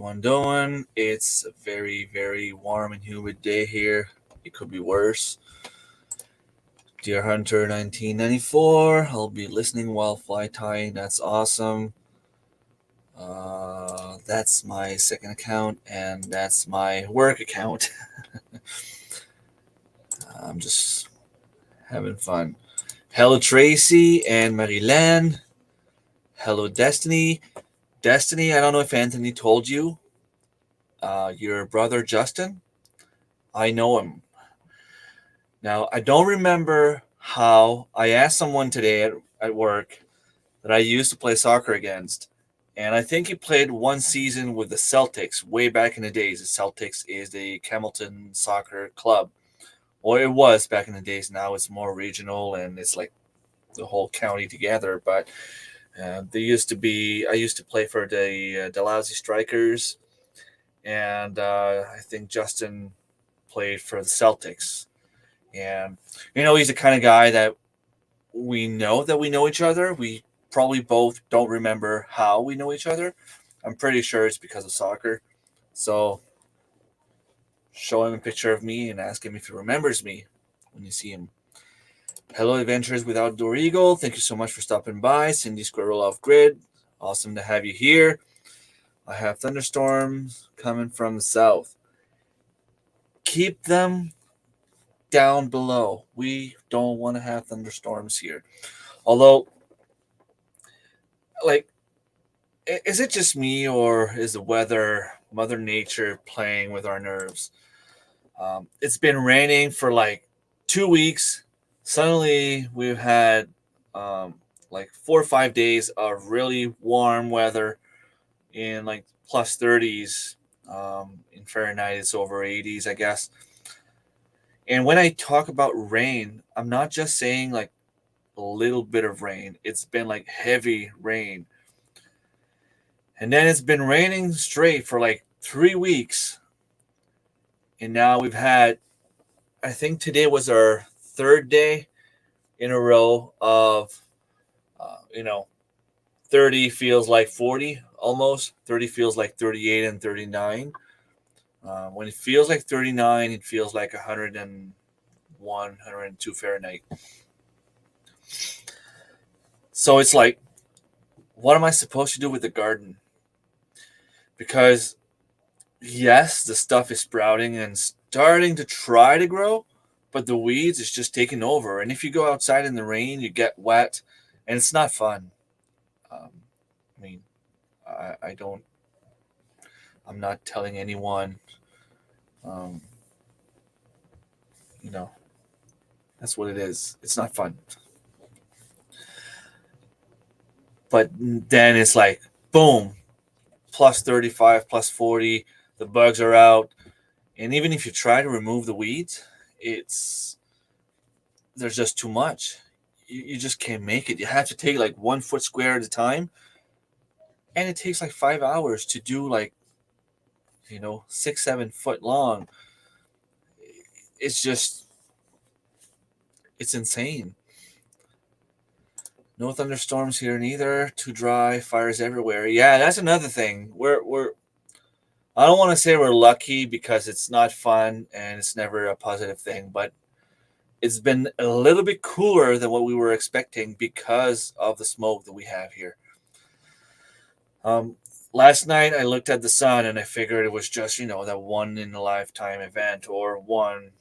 everyone doing? It's a very, very warm and humid day here. It could be worse. Deer Hunter 1994. I'll be listening while fly tying. That's awesome. That's my second account, and that's my work account. I'm just having fun. Hello, Tracy and Marilyn. Hello, Destiny. Destiny, I don't know if Anthony told you. Your brother Justin, I know him. Now, I don't remember how I asked someone today at work that I used to play soccer against. And I think he played one season with the Celtics way back in the days. The Celtics is the Campbellton Soccer Club. Or it was back in the days. Now it's more regional and it's like the whole county together. But they used to be, I used to play for the Dalhousie Strikers. And I think Justin played for the Celtics. And, he's the kind of guy that we know each other. We probably both don't remember how we know each other. I'm pretty sure it's because of soccer. So show him a picture of me and ask him if he remembers me when you see him. Hello, adventurers with OutdoorEagle. Thank you so much for stopping by. Cindy Squirrel Off Grid. Awesome to have you here. I have thunderstorms coming from the south. Keep them down below. We don't want to have thunderstorms here. Although, is it just me or is the weather, Mother Nature, playing with our nerves? It's been raining for 2 weeks. Suddenly, we've had 4 or 5 days of really warm weather in plus 30s. In Fahrenheit, it's over 80s, I guess. And when I talk about rain, I'm not just saying a little bit of rain. It's been heavy rain. And then it's been raining straight for 3 weeks. And now we've had, I think today was our third day in a row of, 30 feels like 40 almost. 30 feels like 38 and 39. When it feels like 39, it feels like 101, 102 Fahrenheit. So it's what am I supposed to do with the garden? Because, yes, the stuff is sprouting and starting to try to grow, but the weeds is just taking over. And if you go outside in the rain, you get wet, and it's not fun. I don't. I'm not telling anyone. Um, that's what it is. It's not fun. But then it's boom, plus 35, plus 40. The bugs are out. And even if you try to remove the weeds, there's just too much. You just can't make it. You have to take 1 foot square at a time. And it takes 5 hours to do 6, 7 foot long. It's insane. No thunderstorms here neither. Too dry. Fires everywhere. Yeah, that's another thing. I don't want to say we're lucky because it's not fun and it's never a positive thing, but it's been a little bit cooler than what we were expecting because of the smoke that we have here. Last night I looked at the sun and I figured it was just, that one in a lifetime event or one.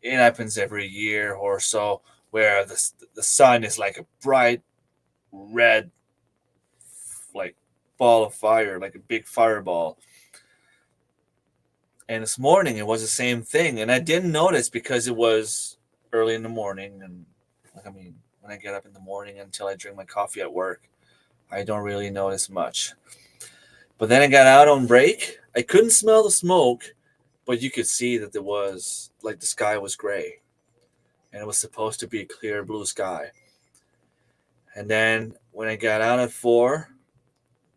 It happens every year or so where the sun is like a bright red ball of fire, like a big fireball. And this morning it was the same thing, and I didn't notice because it was early in the morning, and when I get up in the morning until I drink my coffee at work, I don't really notice much. But then I got out on break. I couldn't smell the smoke, but you could see that there was the sky was gray, and it was supposed to be a clear blue sky. And then when I got out at 4,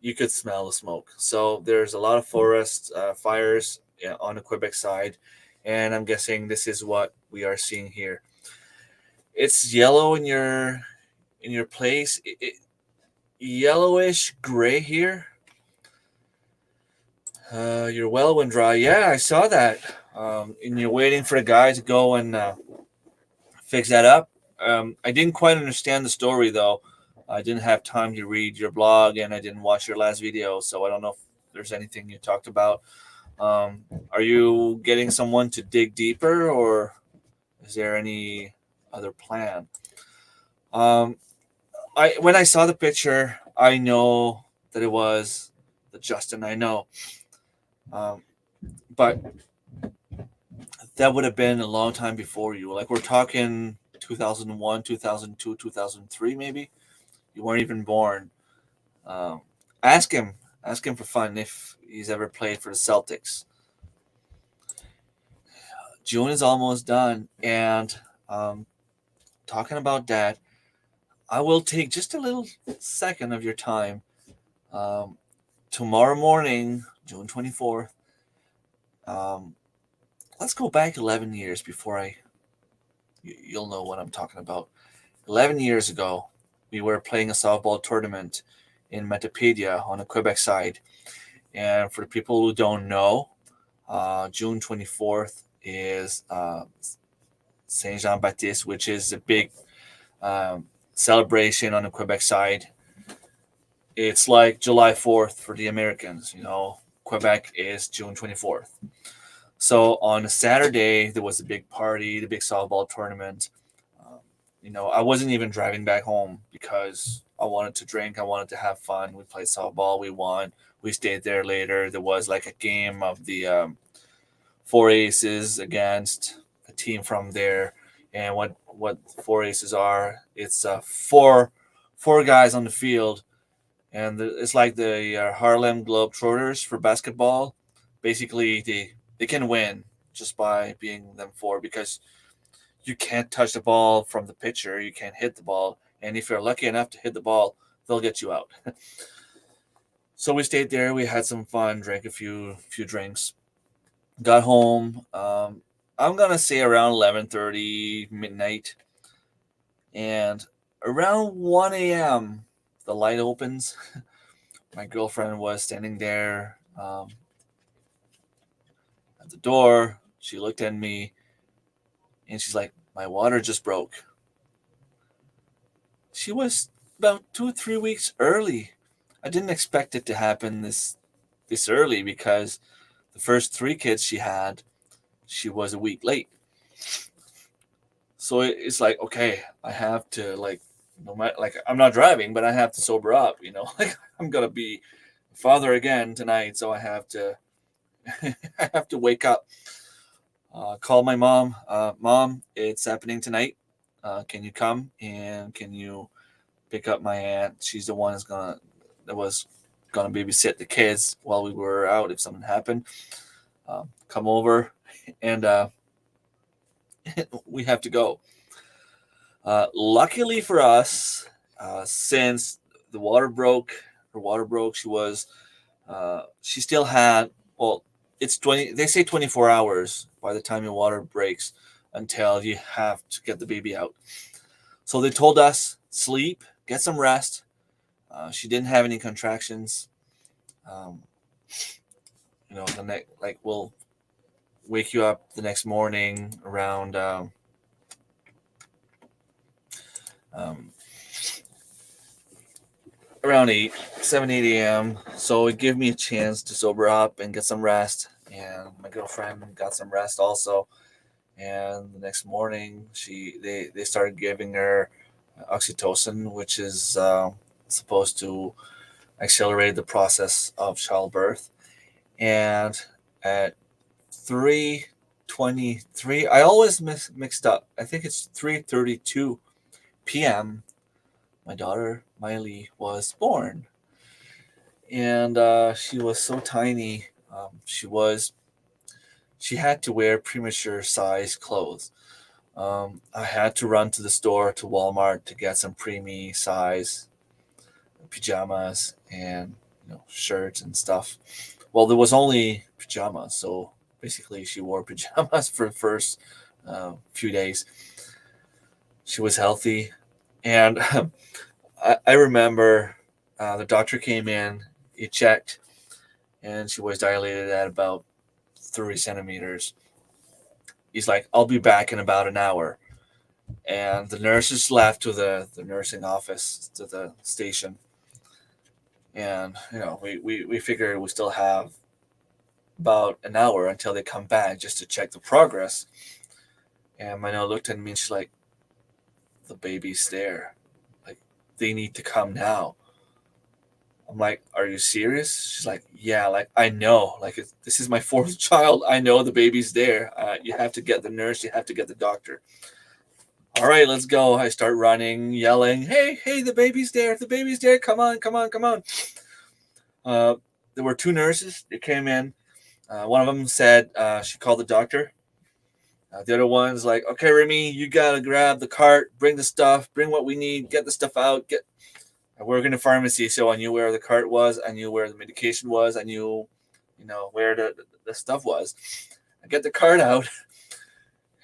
you could smell the smoke. So there's a lot of forest fires on the Quebec side, and I'm guessing this is what we are seeing here. It's yellow in your place, yellowish gray here. Your well went dry. Yeah, I saw that. And you're waiting for a guy to go and fix that up. I didn't quite understand the story though. I didn't have time to read your blog, and I didn't watch your last video, so I don't know if there's anything you talked about. Are you getting someone to dig deeper, or is there any other plan? Um, I when I saw the picture, I know that it was the Justin I know, um, but that would have been a long time before you. Like we're talking 2001, 2002, 2003, maybe. You weren't even born. Um, ask him. Ask him for fun if he's ever played for the Celtics. June is almost done, and um, talking about that, I will take just a little second of your time. Um, Tomorrow morning, June 24th. Um, let's go back 11 years before you'll know what I'm talking about. 11 years ago, we were playing a softball tournament in Metapedia on the Quebec side. And for the people who don't know, June 24th is Saint Jean Baptiste, which is a big um, celebration on the Quebec side. It's like July 4th for the Americans. Quebec is June 24th. So on a Saturday, there was a big party, the big softball tournament. Um, I wasn't even driving back home because I wanted to drink. I wanted to have fun. We played softball. We won. We stayed there later. There was like a game of the Four Aces against a team from there. And what Four Aces are? It's four guys on the field, and it's like the Harlem Globetrotters for basketball. Basically, they can win just by being them four because you can't touch the ball from the pitcher. You can't hit the ball, and if you're lucky enough to hit the ball, they'll get you out. So we stayed there. We had some fun, drank a few drinks, got home. I'm gonna say around 11:30 midnight, and around 1 a.m. the light opens. My girlfriend was standing there at the door. She looked at me, and she's like, "My water just broke." She was about 2 or 3 weeks early. I didn't expect it to happen this early because the first three kids she was a week late. So it's like, okay, I have to like, no matter, like I'm not driving, but I have to sober up. Like I'm gonna be a father again tonight, so I have to I have to wake up. Call my mom. Mom, it's happening tonight. Can you come and can you pick up my aunt? She's the one that was gonna babysit the kids while we were out if something happened. Come over, and we have to go. Luckily for us, since the water broke, her water broke. She still had. Well, it's 20. They say 24 hours by the time your water breaks until you have to get the baby out. So they told us sleep, get some rest. She didn't have any contractions. Um, the next like we'll wake you up the next morning around um, around 7, 8 a.m. So it gave me a chance to sober up and get some rest. And my girlfriend got some rest also. And the next morning, they started giving her oxytocin, which is supposed to accelerate the process of childbirth. And at 3:23, I always mixed up. I think it's 3:32 p.m. My daughter Miley was born, and she was so tiny. She had to wear premature size clothes. I had to run to the store to Walmart to get some preemie size pajamas and shirts and stuff. Well, there was only pajamas, so basically she wore pajamas for the first few days. She was healthy, and I remember the doctor came in, he checked, and she was dilated at about 30 centimeters. He's like, I'll be back in about an hour. And the nurses left to the nursing office, to the station. And, we figured we still have about an hour until they come back just to check the progress. And my nana looked at me and she's like, the baby's there. Like, they need to come now. I'm like, are you serious? She's like, yeah, like, I know. Like, this is my fourth child. I know the baby's there. You have to get the nurse. You have to get the doctor. All right, let's go. I start running, yelling, hey, the baby's there. The baby's there. Come on, come on, come on. There were two nurses. They came in. One of them said she called the doctor. The other one's like, okay, Remy, you got to grab the cart, bring the stuff, bring what we need, get the stuff out. I work in a pharmacy, so I knew where the cart was. I knew where the medication was. I knew, where the stuff was. I get the cart out,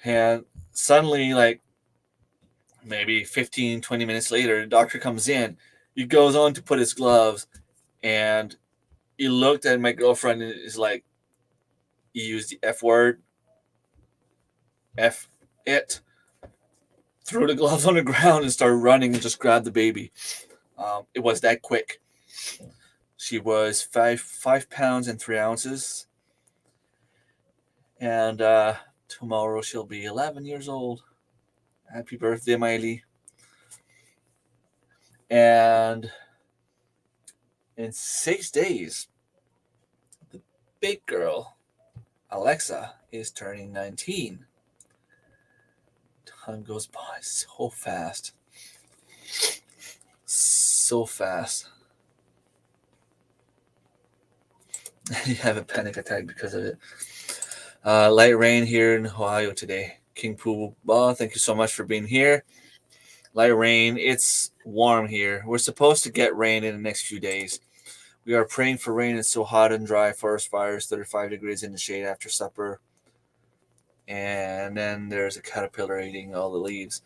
and suddenly, like, maybe 15, 20 minutes later, the doctor comes in. He goes on to put his gloves, and he looked at my girlfriend and is like, he used the F word, F it, threw the gloves on the ground and started running and just grabbed the baby. It was that quick. She was 5 pounds and 3 ounces. And tomorrow she'll be 11 years old. Happy birthday, Miley. And in 6 days, the big girl, Alexa, is turning 19. Time goes by so fast. So fast. You have a panic attack because of it. Light rain here in Ohio today. King Poo, thank you so much for being here. Light rain. It's warm here. We're supposed to get rain in the next few days. We are praying for rain. It's so hot and dry. Forest fires, 35 degrees in the shade after supper. And then there's a caterpillar eating all the leaves.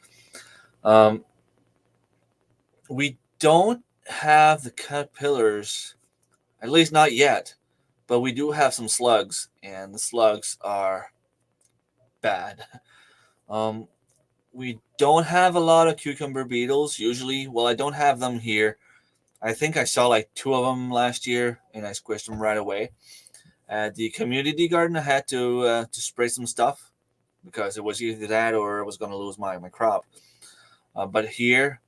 We don't have the caterpillars, at least not yet, but we do have some slugs, and the slugs are bad. We don't have a lot of cucumber beetles usually. Well, I don't have them here. I think I saw like 2 of them last year, and I squished them right away. At the community garden, I had to spray some stuff because it was either that or I was going to lose my crop. But here,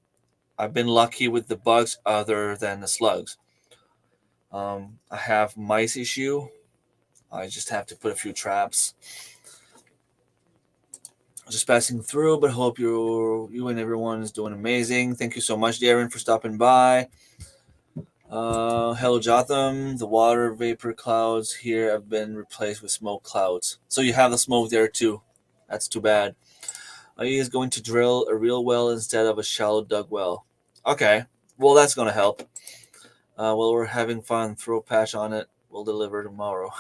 I've been lucky with the bugs other than the slugs. I have mice issue. I just have to put a few traps. Just passing through, but hope you and everyone is doing amazing. Thank you so much, Darren, for stopping by. Hello, Jotham. The water vapor clouds here have been replaced with smoke clouds. So you have the smoke there too. That's too bad. He is going to drill a real well instead of a shallow dug well. Okay, well that's going to help. Well, we're having fun. Throw a patch on it. We'll deliver tomorrow.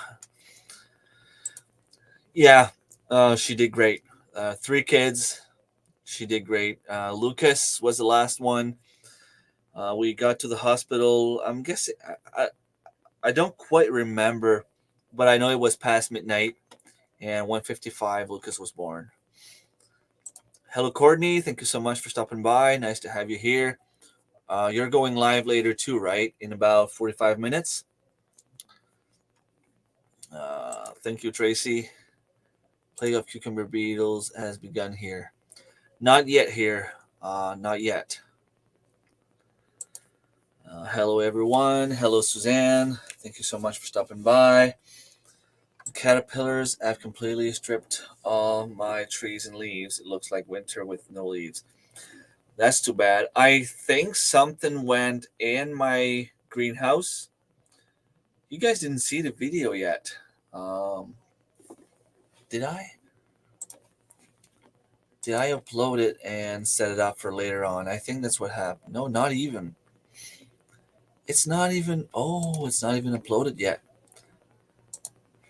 Yeah, she did great. 3 kids. She did great. Lucas was the last one. We got to the hospital. I'm guessing I don't quite remember, but I know it was past midnight, and 1:55 Lucas was born. Hello, Courtney. Thank you so much for stopping by. Nice to have you here. You're going live later too, right? In about 45 minutes. Thank you, Tracy. Plague of cucumber beetles has begun here. Not yet here. Not yet. Hello, everyone. Hello, Suzanne. Thank you so much for stopping by. Caterpillars have completely stripped all my trees and leaves. It looks like winter with no leaves. That's too bad. I think something went in my greenhouse. You guys didn't see the video yet. Did I? Did I upload it and set it up for later on? I think that's what happened. No, not even. It's not even uploaded yet.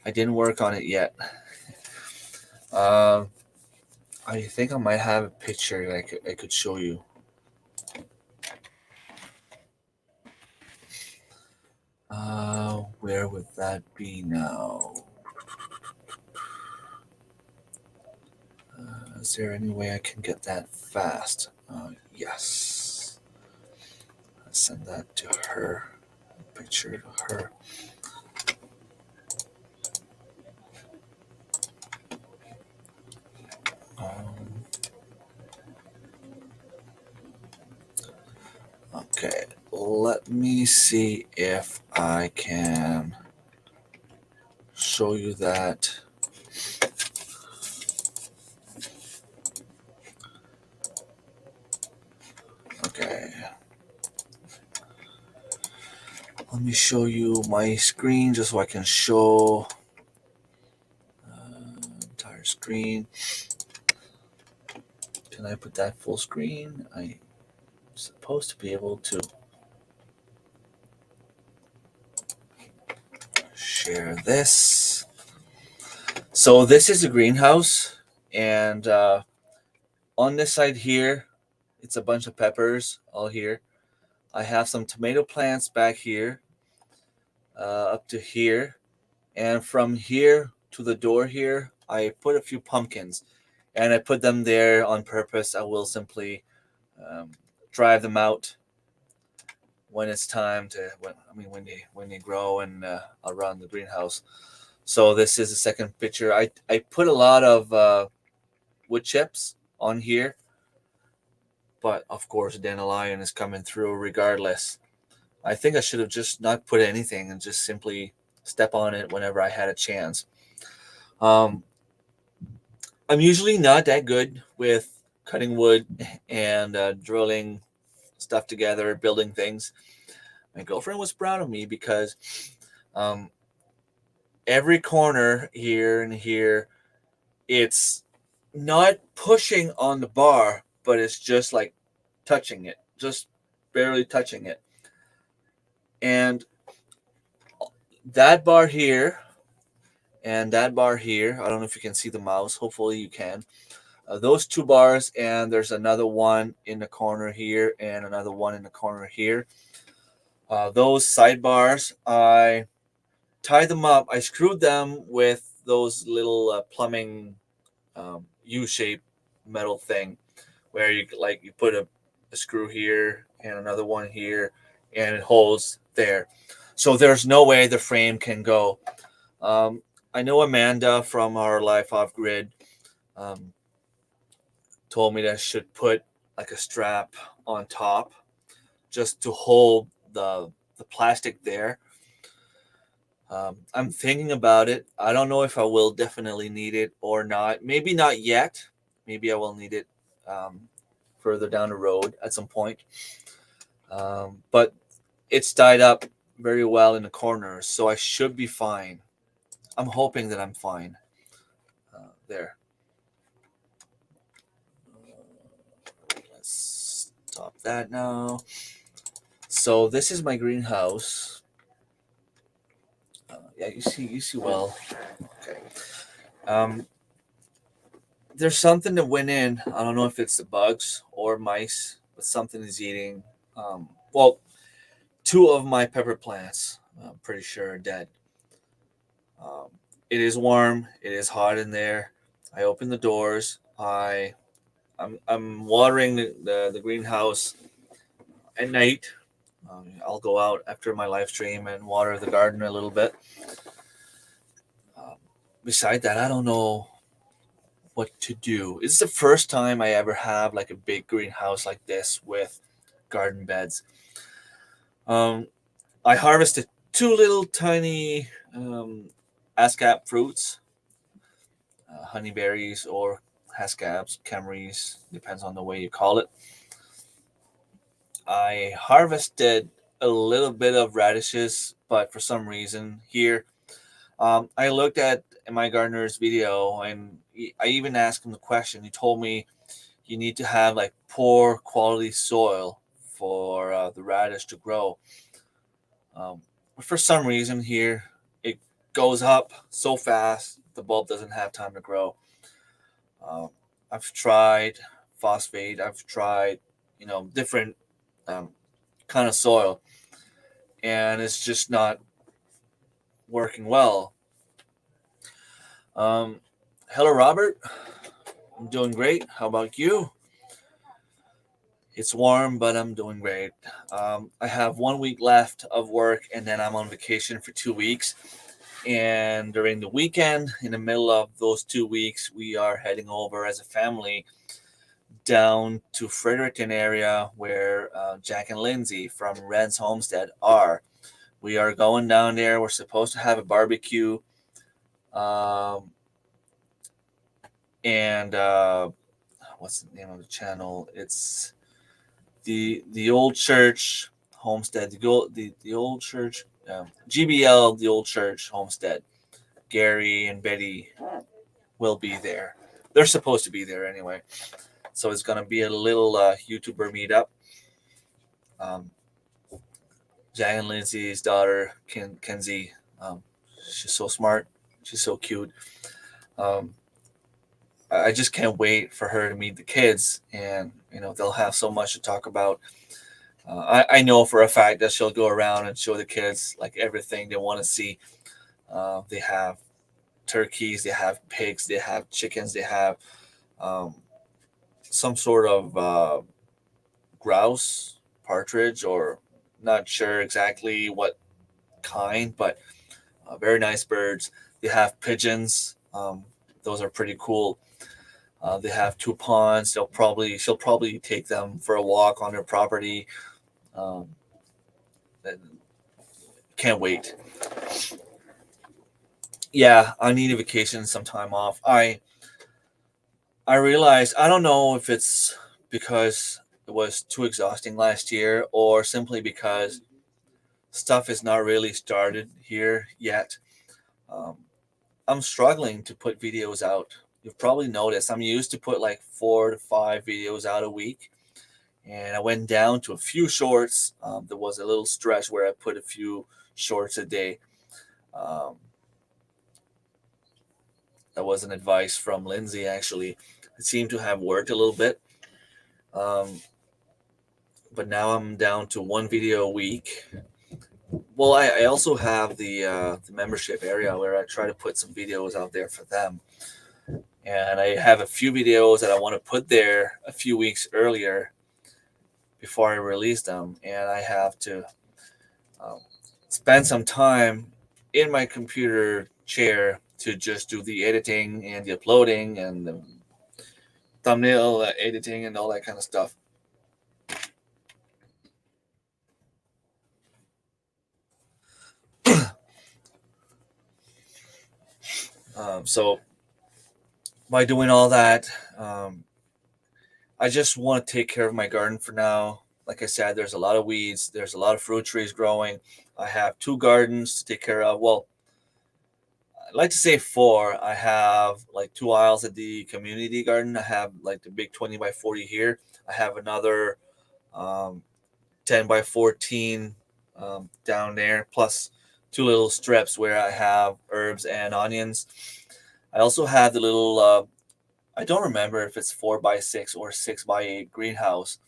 I didn't work on it yet. I think I might have a picture that I could show you. Where would that be now? Is there any way I can get that fast? Yes. I send that to her. Picture to her. Um, okay, let me see if I can show you that. Okay. Let me show you my screen just so I can show entire screen. Can I put that full screen? I'm supposed to be able to share this. So this is a greenhouse, and on this side here, it's a bunch of peppers all here. I have some tomato plants back here, up to here, and from here to the door here, I put a few pumpkins, and I put them there on purpose. I will simply um, drive them out when it's time to. When they grow and around the greenhouse. So this is the second picture. I put a lot of wood chips on here, but of course dandelion is coming through regardless. I think I should have just not put anything and just simply step on it whenever I had a chance. Um, I'm usually not that good with cutting wood and drilling stuff together, building things. My girlfriend was proud of me because um, every corner here and here, it's not pushing on the bar, but it's just like touching it, just barely touching it. And that bar here and that bar here, I don't know if you can see the mouse. Hopefully you can. Those two bars, and there's another one in the corner here and another one in the corner here. Those sidebars, I tied them up. I screwed them with those little plumbing U-shaped metal thing where you put a screw here and another one here, and it holds there. So there's no way the frame can go. Um, I know Amanda from our Life Off Grid um, told me that I should put like a strap on top just to hold the plastic there. I'm thinking about it. I don't know if I will definitely need it or not. Maybe not yet. Maybe I will need it um, further down the road at some point. But it's tied up very well in the corners, so I should be fine. I'm hoping that I'm fine there. Let's stop that now. So this is my greenhouse. Yeah, you see well. Okay. Um, there's something that went in. I don't know if it's the bugs or mice, but something is eating. Well, two of my pepper plants, I'm pretty sure, are dead. Um, it is warm. It is hot in there. I open the doors. I'm watering the greenhouse at night. I'll go out after my live stream and water the garden a little bit. Um, Beside that, I don't know what to do. It's the first time I ever have like a big greenhouse like this with garden beds. Um, I harvested two little tiny ASCAP fruits, honeyberries or hascaps, camrys, depends on the way you call it. I harvested a little bit of radishes, but for some reason here, I looked at my gardener's video and I even asked him the question. He told me you need to have like poor quality soil for the radish to grow. But for some reason here, it goes up so fast the bulb doesn't have time to grow. Um, I've tried phosphate. I've tried, different um, kind of soil, and it's just not working well. Hello, Robert. I'm doing great. How about you? It's warm, but I'm doing great. I have 1 week left of work, and then I'm on vacation for 2 weeks. And during the weekend, in the middle of those 2 weeks, we are heading over as a family down to Fredericton area where Jack and Lindsay from Ren's Homestead are. We are going down there. We're supposed to have a barbecue. Um, and what's the name of the channel? It's the old church homestead. The old church GBL, the old church homestead. Gary and Betty will be there. They're supposed to be there anyway. So it's gonna be a little YouTuber meetup. Um, Jack and Lindsay's daughter, Kenzie, she's so smart. She's so cute. Um, I just can't wait for her to meet the kids, and they'll have so much to talk about. I know for a fact that she'll go around and show the kids like everything they want to see. They have turkeys, they have pigs, they have chickens, they have um, some sort of grouse, partridge, or not sure exactly what kind, but very nice birds. They have pigeons. Those are pretty cool. They have two ponds. She'll probably take them for a walk on their property. Um, can't wait. Yeah, I need a vacation, some time off. I realized I don't know if it's because it was too exhausting last year or simply because stuff is not really started here yet. Um, I'm struggling to put videos out. You've probably noticed I'm used to put like 4 to 5 videos out a week, and I went down to a few shorts. There was a little stretch where I put a few shorts a day. Um, that was an advice from Lindsay, actually. It seemed to have worked a little bit. Um, but now I'm down to one video a week. Well, I also have the membership area where I try to put some videos out there for them, and I have a few videos that I want to put there a few weeks earlier before I release them, and I have to um, spend some time in my computer chair to just do the editing and the uploading and the thumbnail editing and all that kind of stuff. So by doing all that, um, I just want to take care of my garden for now. Like I said, there's a lot of weeds. There's a lot of fruit trees growing. I have 2 gardens to take care of. Well, I'd like to say 4. I have like 2 aisles at the community garden. I have like the big 20 by 40 here. I have another um, 10 by 14 down there, plus 2 little strips where I have herbs and onions. I also have the little, I don't remember if it's 4 by 6 or 6 by 8 greenhouse.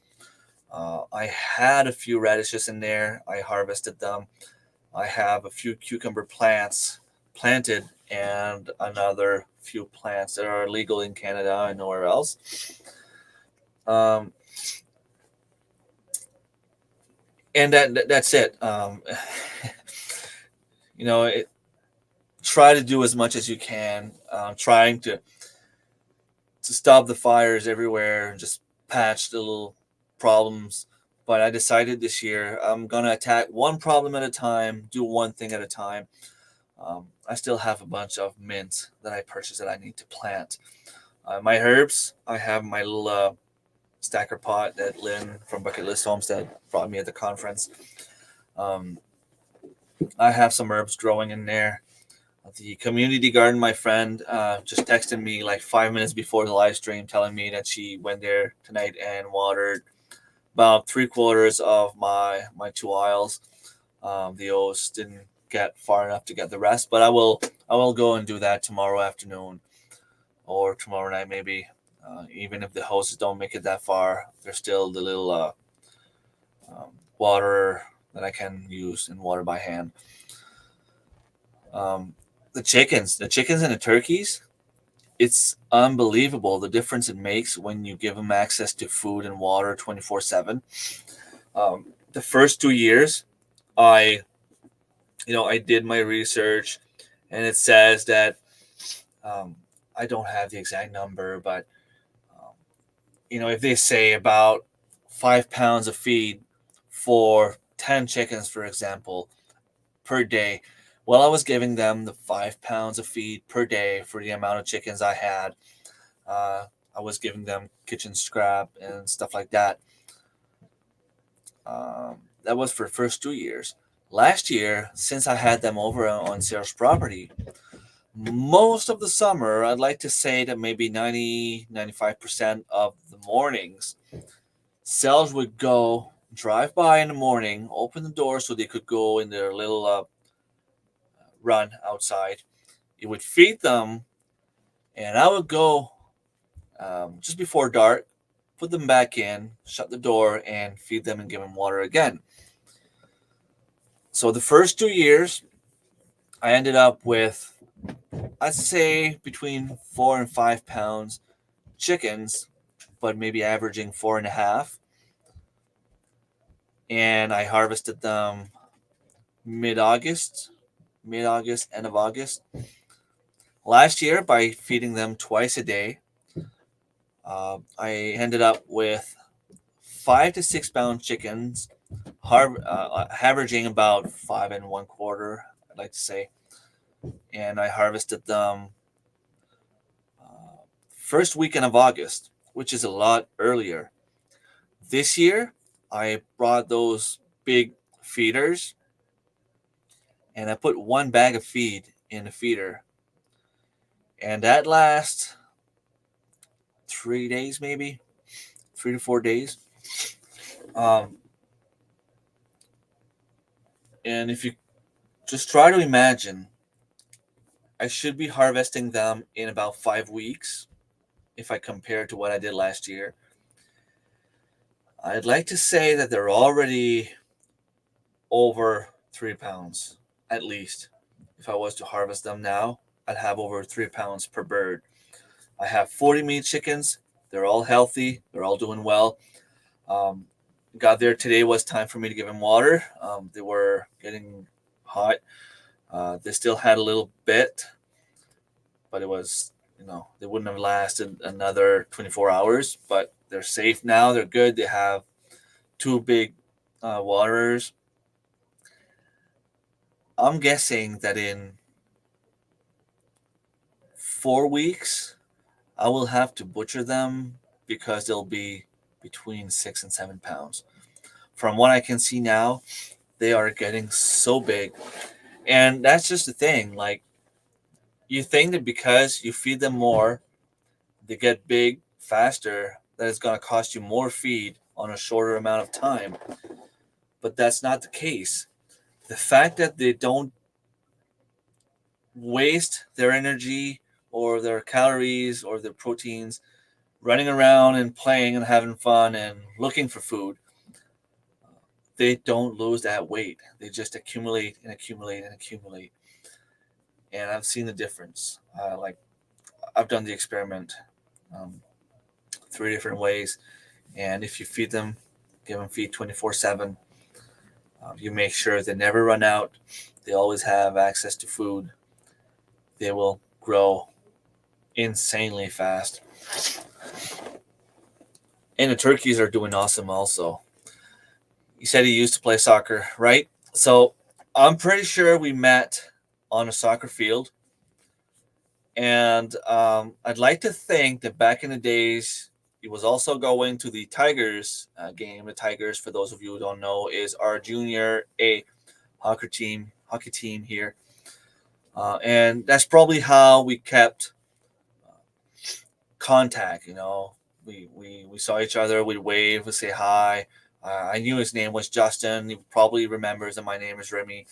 I had a few radishes in there. I harvested them. I have a few cucumber plants planted and another few plants that are legal in Canada and nowhere else. Um, and that's it. It, try to do as much as you can. Trying to stop the fires everywhere and just patch the little problems. But I decided this year I'm gonna attack one problem at a time, do one thing at a time. I still have a bunch of mint that I purchased that I need to plant. My herbs, I have my little stacker pot that Lynn from Bucket List Homestead brought me at the conference. Um, I have some herbs growing in there. The community garden, my friend just texted me like 5 minutes before the live stream telling me that she went there tonight and watered about 3/4 of my 2 aisles. The O's didn't get far enough to get the rest, but I will go and do that tomorrow afternoon or tomorrow night maybe. Even if the hoses don't make it that far, there's still the little water that I can use and water by hand. The chickens and the turkeys, it's unbelievable the difference it makes when you give them access to food and water 24/7. The first 2 years, I I did my research, and it says that um, I don't have the exact number, but um, if they say about 5 pounds of feed for 10 chickens, for example, per day. Well, I was giving them the 5 pounds of feed per day for the amount of chickens I had. Uh, I was giving them kitchen scrap and stuff like that. That was for the first 2 years. Last year, since I had them over on Sarah's property, most of the summer, I'd like to say that maybe 90-95% of the mornings, cells would go drive by in the morning, open the door so they could go in their little run outside. You would feed them, and I would go just before dark, put them back in, shut the door, and feed them and give them water again. So the first 2 years, I ended up with, I'd say, between 4 and 5 pounds chickens, but maybe averaging 4.5. And I harvested them mid-August, end of August. Last year, by feeding them twice a day, I ended up with 5 to 6 pound chickens, averaging about 5 1/4, I'd like to say. And I harvested them first weekend of August, which is a lot earlier. This year, I brought those big feeders, and I put one bag of feed in the feeder, and that lasts 3 days, maybe 3 to 4 days. And if you just try to imagine, I should be harvesting them in about 5 weeks if I compare to what I did last year. I'd like to say that they're already over 3 pounds, at least. If I was to harvest them now, I'd have over 3 pounds per bird. I have 40 meat chickens. They're all healthy. They're all doing well. Got there today, was time for me to give them water. They were getting hot. They still had a little bit, but it was, they wouldn't have lasted another 24 hours, but they're safe now. They're good. They have two big waterers. I'm guessing that in 4 weeks, I will have to butcher them because they'll be between 6 and 7 pounds. From what I can see now, they are getting so big. And that's just the thing. Like, you think that because you feed them more, they get big faster, that it's going to cost you more feed on a shorter amount of time. But that's not the case. The fact that they don't waste their energy or their calories or their proteins running around and playing and having fun and looking for food, they don't lose that weight. They just accumulate and accumulate and accumulate. And I've seen the difference. I've done the experiment 3 different ways. And if you feed them, give them feed 24/7, you make sure they never run out. They always have access to food. They will grow insanely fast. And the turkeys are doing awesome also. You said he used to play soccer, right? So I'm pretty sure we met on a soccer field. And I'd like to think that back in the days, he was also going to the Tigers game. The Tigers, for those of you who don't know, is our junior A hockey team here. And that's probably how we kept contact. We saw each other, we'd wave, we'd say hi. I knew his name was Justin. He probably remembers that my name is Remy.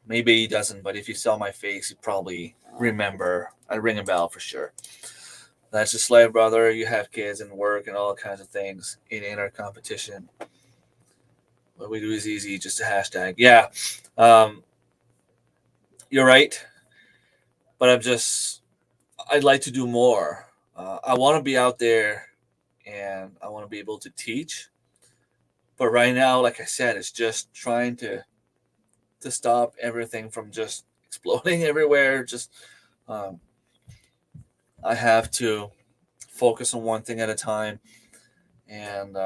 Maybe he doesn't, but if he saw my face, he'd probably remember. I'd ring a bell for sure. That's just life, brother. You have kids and work and all kinds of things. It ain't our competition. What we do is easy, just a hashtag. Yeah, um, you're right, but I'd like to do more. I want to be out there and I want to be able to teach. But right now, like I said, it's just trying to stop everything from just exploding everywhere. Just um, I have to focus on one thing at a time, and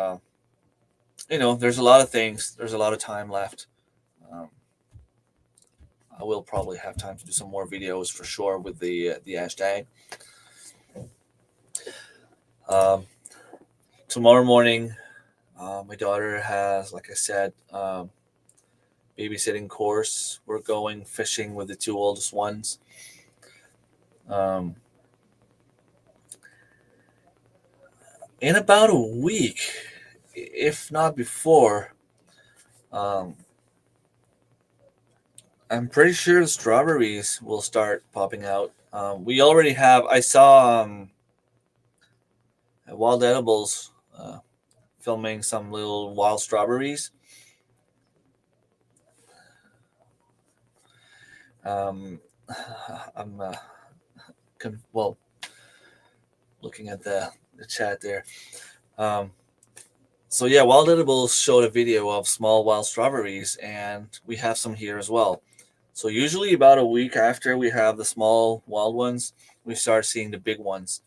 there's a lot of things. There's a lot of time left. Um, I will probably have time to do some more videos for sure with the hashtag. Um, Tomorrow morning, my daughter has, like I said, babysitting course. We're going fishing with the two oldest ones. Um, in about a week, if not before, um, I'm pretty sure the strawberries will start popping out. We already have. I saw at Wild Edibles filming some little wild strawberries. Um, I'm well, looking at the chat there. Um, so yeah, Wild Edibles showed a video of small wild strawberries, and we have some here as well. So usually about a week after we have the small wild ones, we start seeing the big ones.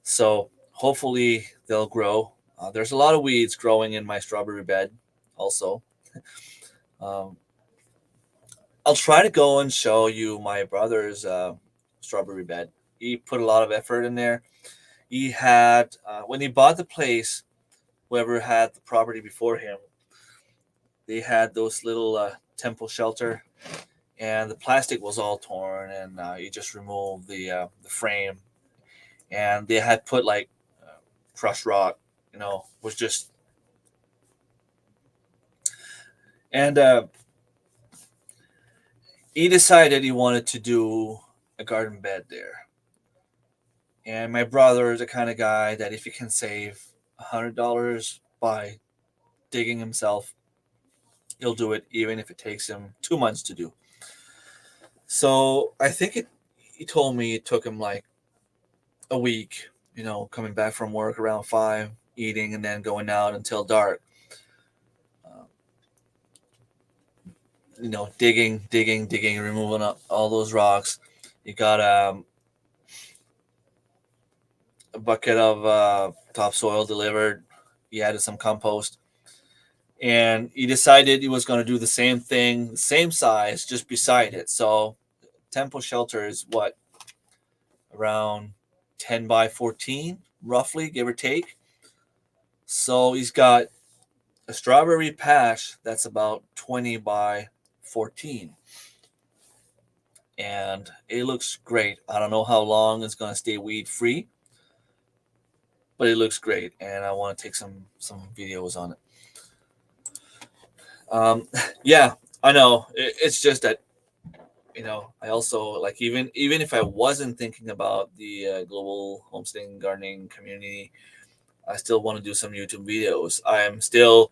So hopefully they'll grow. There's a lot of weeds growing in my strawberry bed also. Um, I'll try to go and show you my brother's strawberry bed. He put a lot of effort in there. He had, when he bought the place, whoever had the property before him, they had those little temple shelter, and the plastic was all torn, and he just removed the frame, and they had put like crushed rock, was just, and he decided he wanted to do a garden bed there. And my brother is the kind of guy that if he can save $100 by digging himself, he'll do it, even if it takes him 2 months to do. So I think he told me it took him like a week, coming back from work around 5, eating, and then going out until dark. Digging, removing all those rocks. You got a bucket of topsoil delivered. He added some compost. And he decided he was going to do the same thing, same size, just beside it. So temple shelter is what, around 10 by 14, roughly, give or take. So he's got a strawberry patch that's about 20 by 14. And it looks great. I don't know how long it's going to stay weed free, but it looks great. And I want to take some videos on it. Yeah, I know. It's just that, I also, like, even if I wasn't thinking about the global homesteading gardening community, I still want to do some YouTube videos. I am still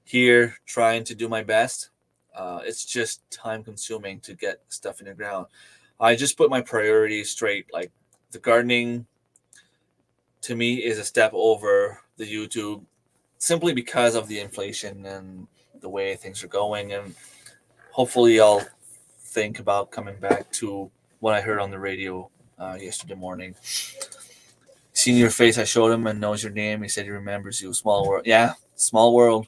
here trying to do my best. It's just time consuming to get stuff in the ground. I just put my priorities straight. Like, the gardening to me is a step over the YouTube, simply because of the inflation and the way things are going. And hopefully I'll think about coming back to what I heard on the radio yesterday morning. Seen your face, I showed him, and knows your name. He said he remembers you. Small world. Yeah, small world.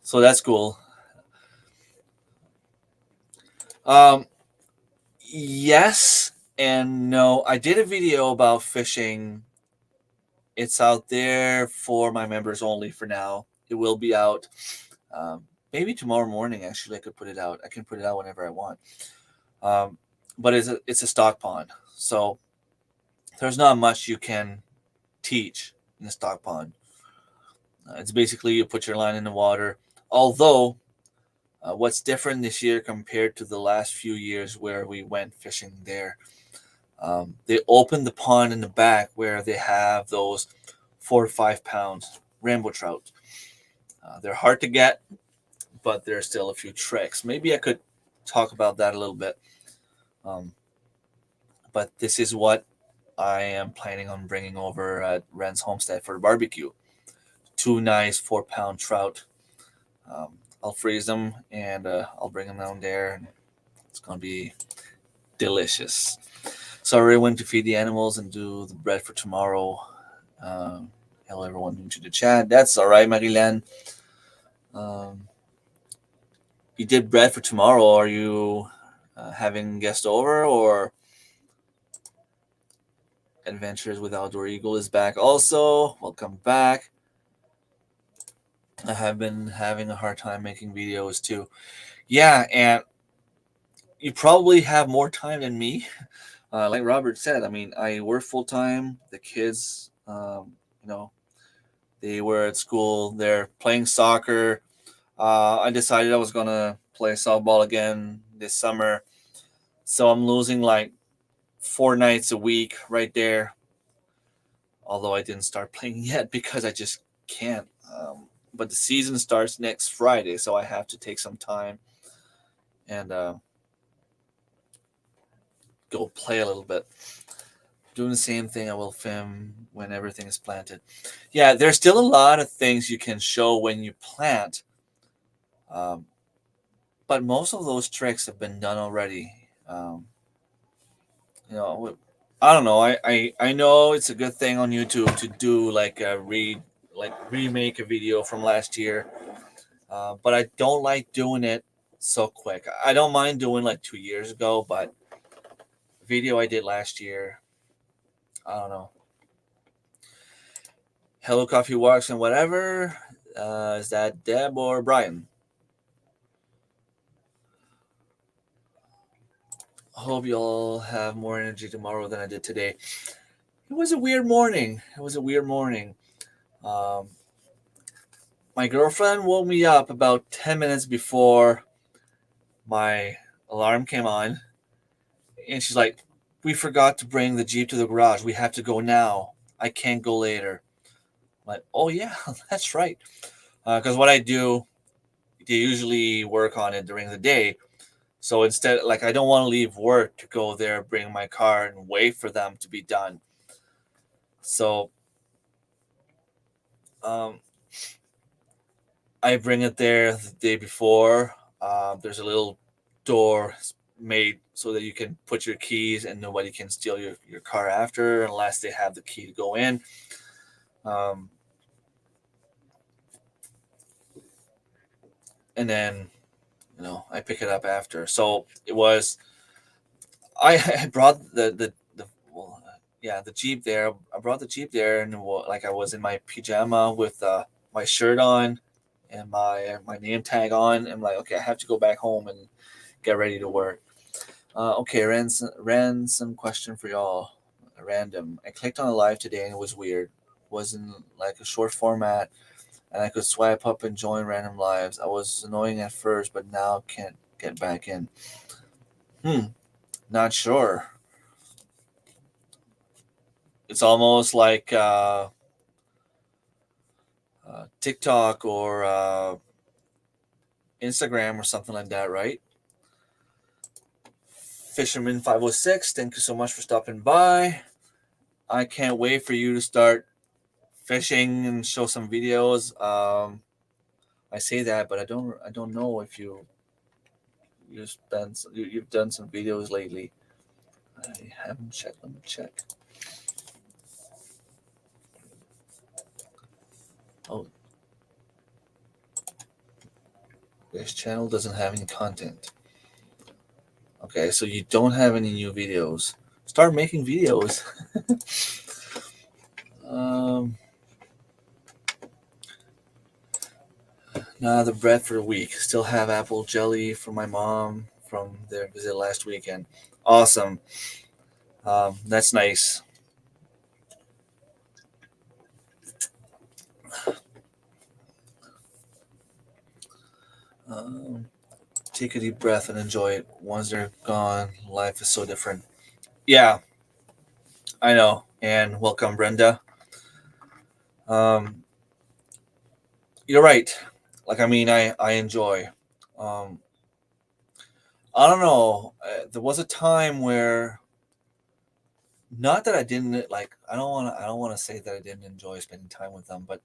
So that's cool. Yes and no. I did a video about fishing. It's out there for my members only for now. It will be out maybe tomorrow morning. Actually, I could put it out. I can put it out whenever I want. But it's a stock pond, so there's not much you can teach in the stock pond. It's basically you put your line in the water. Although, what's different this year compared to the last few years where we went fishing there, they opened the pond in the back where they have those 4 to 5 pounds rainbow trout. They're hard to get, but there's still a few tricks. Maybe I could talk about that a little bit. But this is what I am planning on bringing over at Ren's Homestead for the barbecue. 2 nice 4-pound trout. I'll freeze them and I'll bring them down there. And it's going to be delicious. So I already went to feed the animals and do the bread for tomorrow. Hello, everyone into the chat. That's all right, Marilyn. You did bread for tomorrow. Are you having guests over, or Adventures with OutdoorEagle is back also? Welcome back. I have been having a hard time making videos too. Yeah, and you probably have more time than me. Like Robert said, I mean, I work full time. The kids, they were at school. They're playing soccer. I decided I was gonna play softball again this summer, so I'm losing like 4 nights a week right there. Although I didn't start playing yet because I just can't. But the season starts next Friday, so I have to take some time and go play a little bit. Doing the same thing I will film when everything is planted. Yeah, there's still a lot of things you can show when you plant. But most of those tricks have been done already. I don't know. I know it's a good thing on YouTube to do like a remake a video from last year. But I don't like doing it so quick. I don't mind doing like 2 years ago, but video I did last year, I don't know. Hello, Coffee Walks and whatever. Is that Deb or Brian? Hope you all have more energy tomorrow than I did today. It was a weird morning. My girlfriend woke me up about 10 minutes before my alarm came on. And she's like, we forgot to bring the Jeep to the garage. We have to go now. I can't go later. I'm like, oh, yeah, that's right. Because what I do, they usually work on it during the day. So instead, like, I don't want to leave work to go there, bring my car, and wait for them to be done. So I bring it there the day before. There's a little door made so that you can put your keys and nobody can steal your car after unless they have the key to go in. And then, I pick it up after. So it was, I brought the Jeep there. I brought the Jeep there, and like I was in my pajama with my shirt on and my name tag on. I'm like, okay, I have to go back home and get ready to work. Okay, ransom question for y'all. Random. I clicked on a live today and it was weird. It wasn't like a short format, and I could swipe up and join random lives. I was annoying at first, but now can't get back in. Not sure. It's almost like TikTok or Instagram or something like that, right? Fisherman 506, thank you so much for stopping by. I can't wait for you to start fishing and show some videos. I say that, but I don't know if you've done some videos lately. I haven't checked. Let me check. Oh, this channel doesn't have any content. Okay, so you don't have any new videos. Start making videos. The bread for the week. Still have apple jelly for my mom from their visit last weekend. Awesome. That's nice. Take a deep breath and enjoy it. Once they're gone, life is so different. Yeah, I know. And welcome, Brenda. You're right. Like, I mean, I enjoy. Um, I don't know. There was a time where, not that I didn't like. I don't want to say that I didn't enjoy spending time with them, but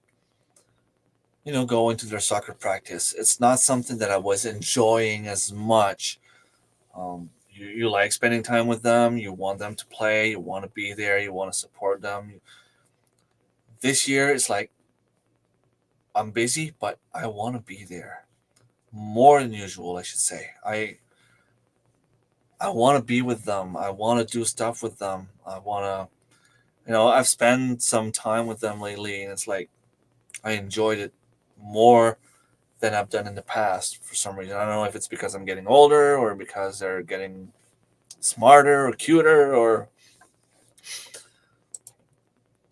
going to their soccer practice. It's not something that I was enjoying as much. You like spending time with them. You want them to play. You want to be there. You want to support them. This year, it's like I'm busy, but I want to be there more than usual. I should say. I want to be with them. I want to do stuff with them. I want to. I've spent some time with them lately, and it's like I enjoyed it more than I've done in the past for some reason. I don't know if it's because I'm getting older or because they're getting smarter or cuter or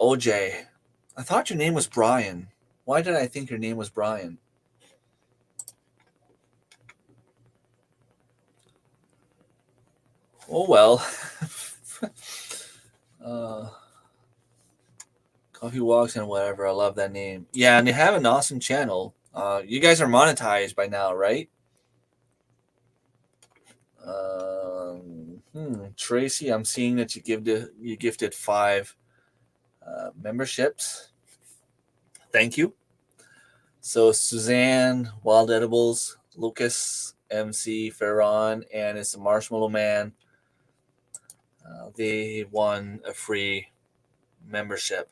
OJ. I thought your name was Brian. Why did I think your name was Brian? Oh well. uh, Coffee Walks and whatever. I love that name. Yeah, and they have an awesome channel. You guys are monetized by now, right? Tracy, I'm seeing that you gifted 5 memberships. Thank you. So Suzanne, Wild Edibles, Lucas, MC, Ferron, and it's the Marshmallow Man. They won a free membership.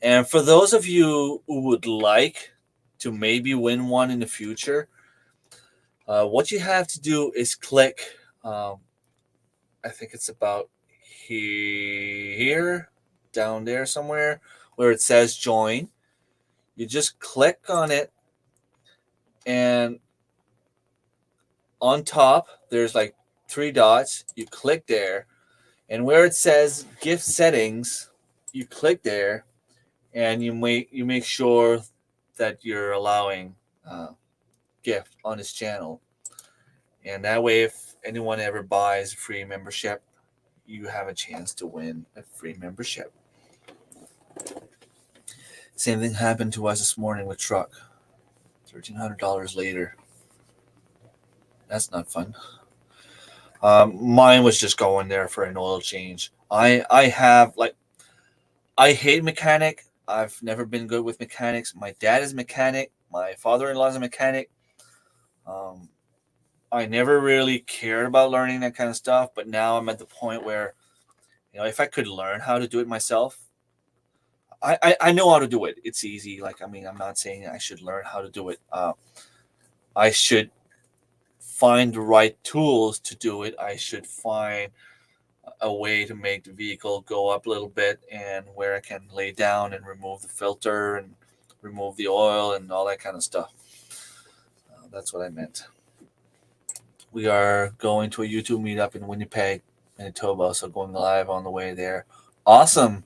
And for those of you who would like to maybe win one in the future, what you have to do is click. I think it's about here, down there somewhere, where it says join. You just click on it, and on top there's like 3 dots. You click there, and where it says gift settings, you click there, and you make sure that you're allowing gift on this channel. And that way, if anyone ever buys a free membership, you have a chance to win a free membership. Same thing happened to us this morning with truck. $1,300 later. That's not fun. Mine was just going there for an oil change. I hate mechanic. I've never been good with mechanics. My dad is a mechanic. My father-in-law is a mechanic. I never really cared about learning that kind of stuff, but now I'm at the point where, if I could learn how to do it myself, I know how to do it. It's easy. Like, I mean, I'm not saying I should learn how to do it. I should find the right tools to do it. I should find a way to make the vehicle go up a little bit, and where I can lay down and remove the filter and remove the oil and all that kind of stuff. That's what I meant. We are going to a YouTube meetup in Winnipeg, Manitoba, so going live on the way there. Awesome.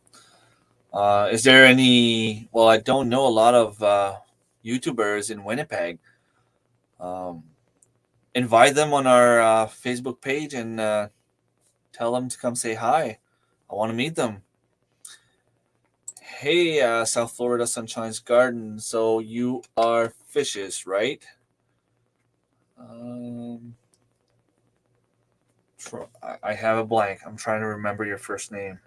Is there any? Well, I don't know a lot of YouTubers in Winnipeg. Invite them on our Facebook page and tell them to come say hi. I want to meet them. Hey, South Florida Sunshine's Garden. So you are fishes, right? I have a blank. I'm trying to remember your first name.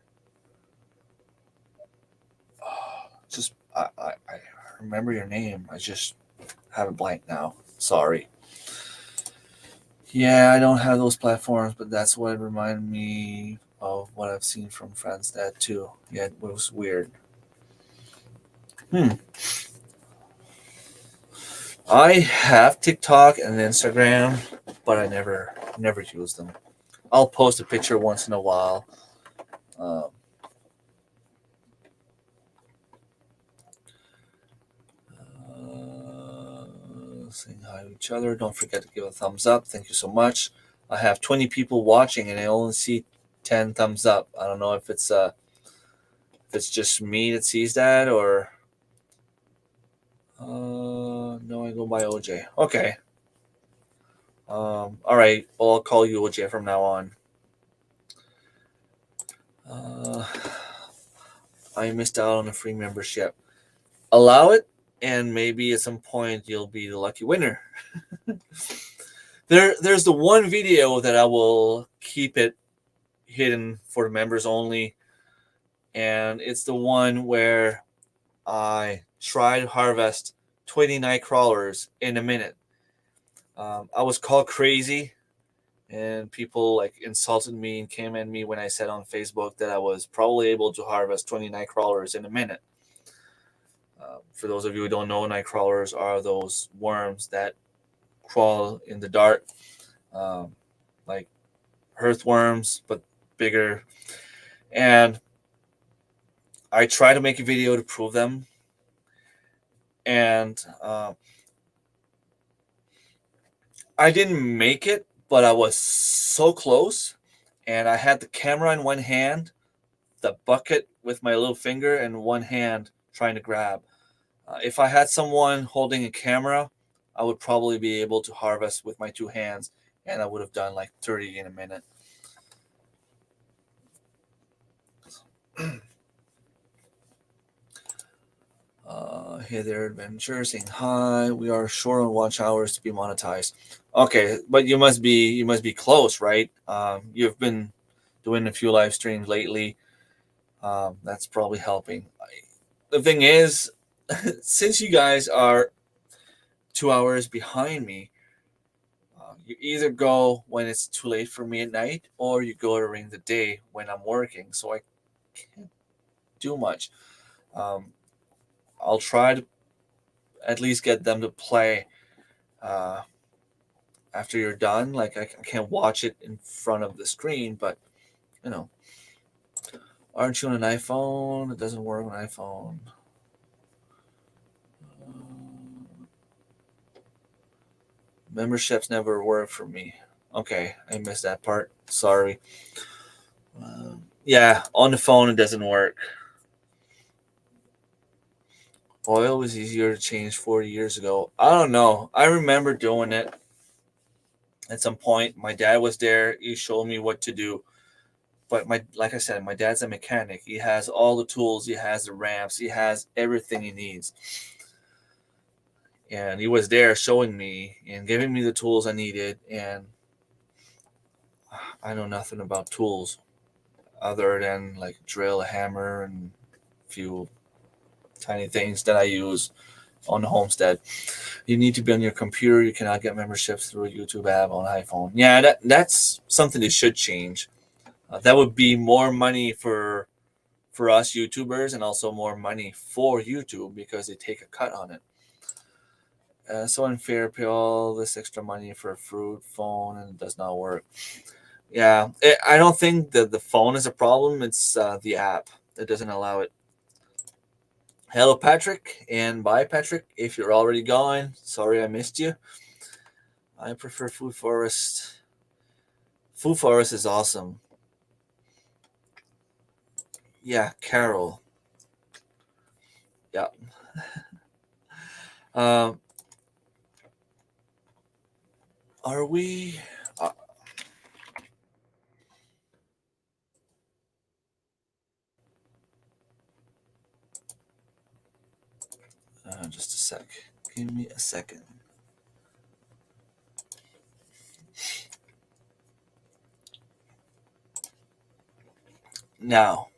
I remember your name. I just have a blank now. Sorry. Yeah, I don't have those platforms, but that's what reminded me of what I've seen from friends that too. Yeah, it was weird. I have TikTok and Instagram, but I never use them. I'll post a picture once in a while. Saying hi to each other. Don't forget to give a thumbs up. Thank you so much. I have 20 people watching, and I only see 10 thumbs up. I don't know if it's just me that sees that, or no, I go by OJ. Okay. All right. Well, I'll call you OJ from now on. I missed out on a free membership. allow it, and maybe at some point you'll be the lucky winner. There's the one video that I will keep it hidden for the members only, and it's the one where I tried to harvest 20 night crawlers in a minute. I was called crazy, and people like insulted me and came at me when I said on Facebook that I was probably able to harvest 20 night crawlers in a minute. For those of you who don't know, night crawlers are those worms that crawl in the dark, like earthworms, but bigger. And I tried to make a video to prove them, and I didn't make it, but I was so close. And I had the camera in one hand, the bucket with my little finger in one hand trying to grab. If I had someone holding a camera, I would probably be able to harvest with my two hands, and I would have done like 30 in a minute. Hey there, adventure, saying hi. We are short on watch hours to be monetized. Okay, but you must be close, right? You've been doing a few live streams lately. That's probably helping. The thing is, since you guys are 2 hours behind me, you either go when it's too late for me at night, or you go during the day when I'm working. So I can't do much. I'll try to at least get them to play after you're done. Like I can't watch it in front of the screen, but you know, aren't you on an iPhone? It doesn't work on an iPhone. Memberships never work for me. Okay, I missed that part. Sorry. Yeah, on the phone it doesn't work. Oil was easier to change 40 years ago. I don't know. I remember doing it at some point. My dad was there. He showed me what to do. But like I said, my dad's a mechanic. He has all the tools. He has the ramps. He has everything he needs. And he was there showing me and giving me the tools I needed. And I know nothing about tools other than like drill, a hammer, and a few tiny things that I use on the Homestead. You need to be on your computer. You cannot get memberships through a YouTube app on iPhone. Yeah, that's something that should change. That would be more money for us YouTubers, and also more money for YouTube because they take a cut on it. So unfair, pay all this extra money for a fruit phone and it does not work. Yeah, I don't think that the phone is a problem. It's the app that doesn't allow it. Hello, Patrick, and bye, Patrick. If you're already gone, sorry I missed you. I prefer Food Forest. Food Forest is awesome. Yeah, Carol. Yeah. Are we? Just a sec. Give me a second. Now,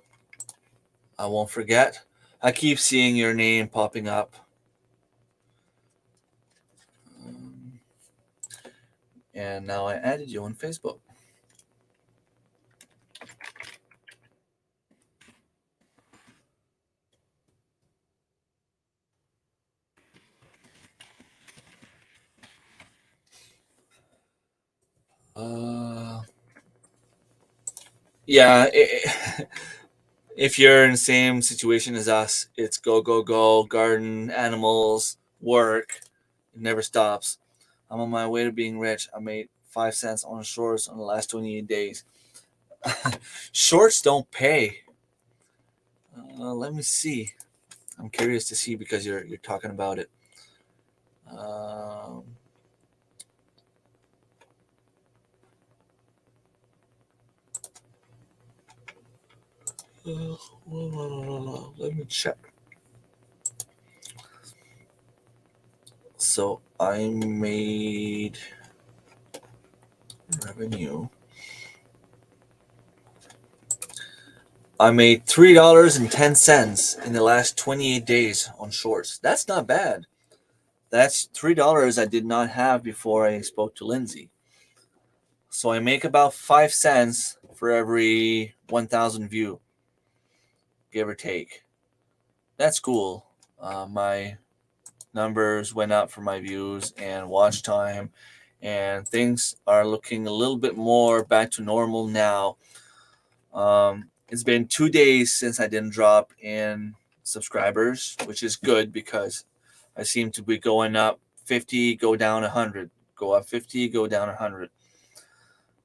I won't forget. I keep seeing your name popping up. And now I added you on Facebook. Yeah, if you're in the same situation as us, it's go, go, go, garden, animals, work. It never stops. I'm on my way to being rich. I made 5 cents on shorts on the last 28 days. Shorts don't pay. Let me see. I'm curious to see because you're talking about it. Let me check. So I made revenue. I made $3.10 in the last 28 days on shorts. That's not bad. That's $3 I did not have before I spoke to Lindsay. So I make about 5 cents for every 1,000 view, give or take. That's cool. My numbers went up for my views and watch time, and things are looking a little bit more back to normal now. It's been 2 days since I didn't drop in subscribers, which is good because I seem to be going up 50, go down 100, go up 50, go down 100.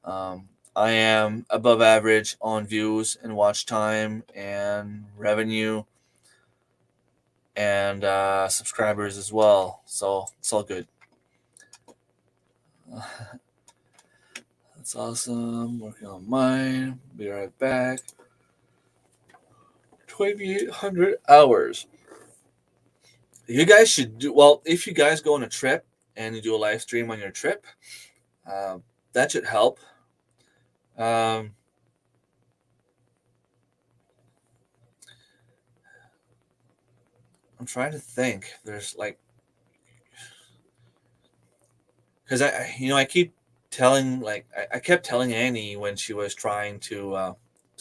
I am above average on views and watch time and revenue and subscribers as well. So it's all good. That's awesome. Working on mine. Be right back. 2,800 hours. You guys should do well if you guys go on a trip and you do a live stream on your trip. That should help. I'm trying to think. There's like, because I keep telling I kept telling Annie when she was trying to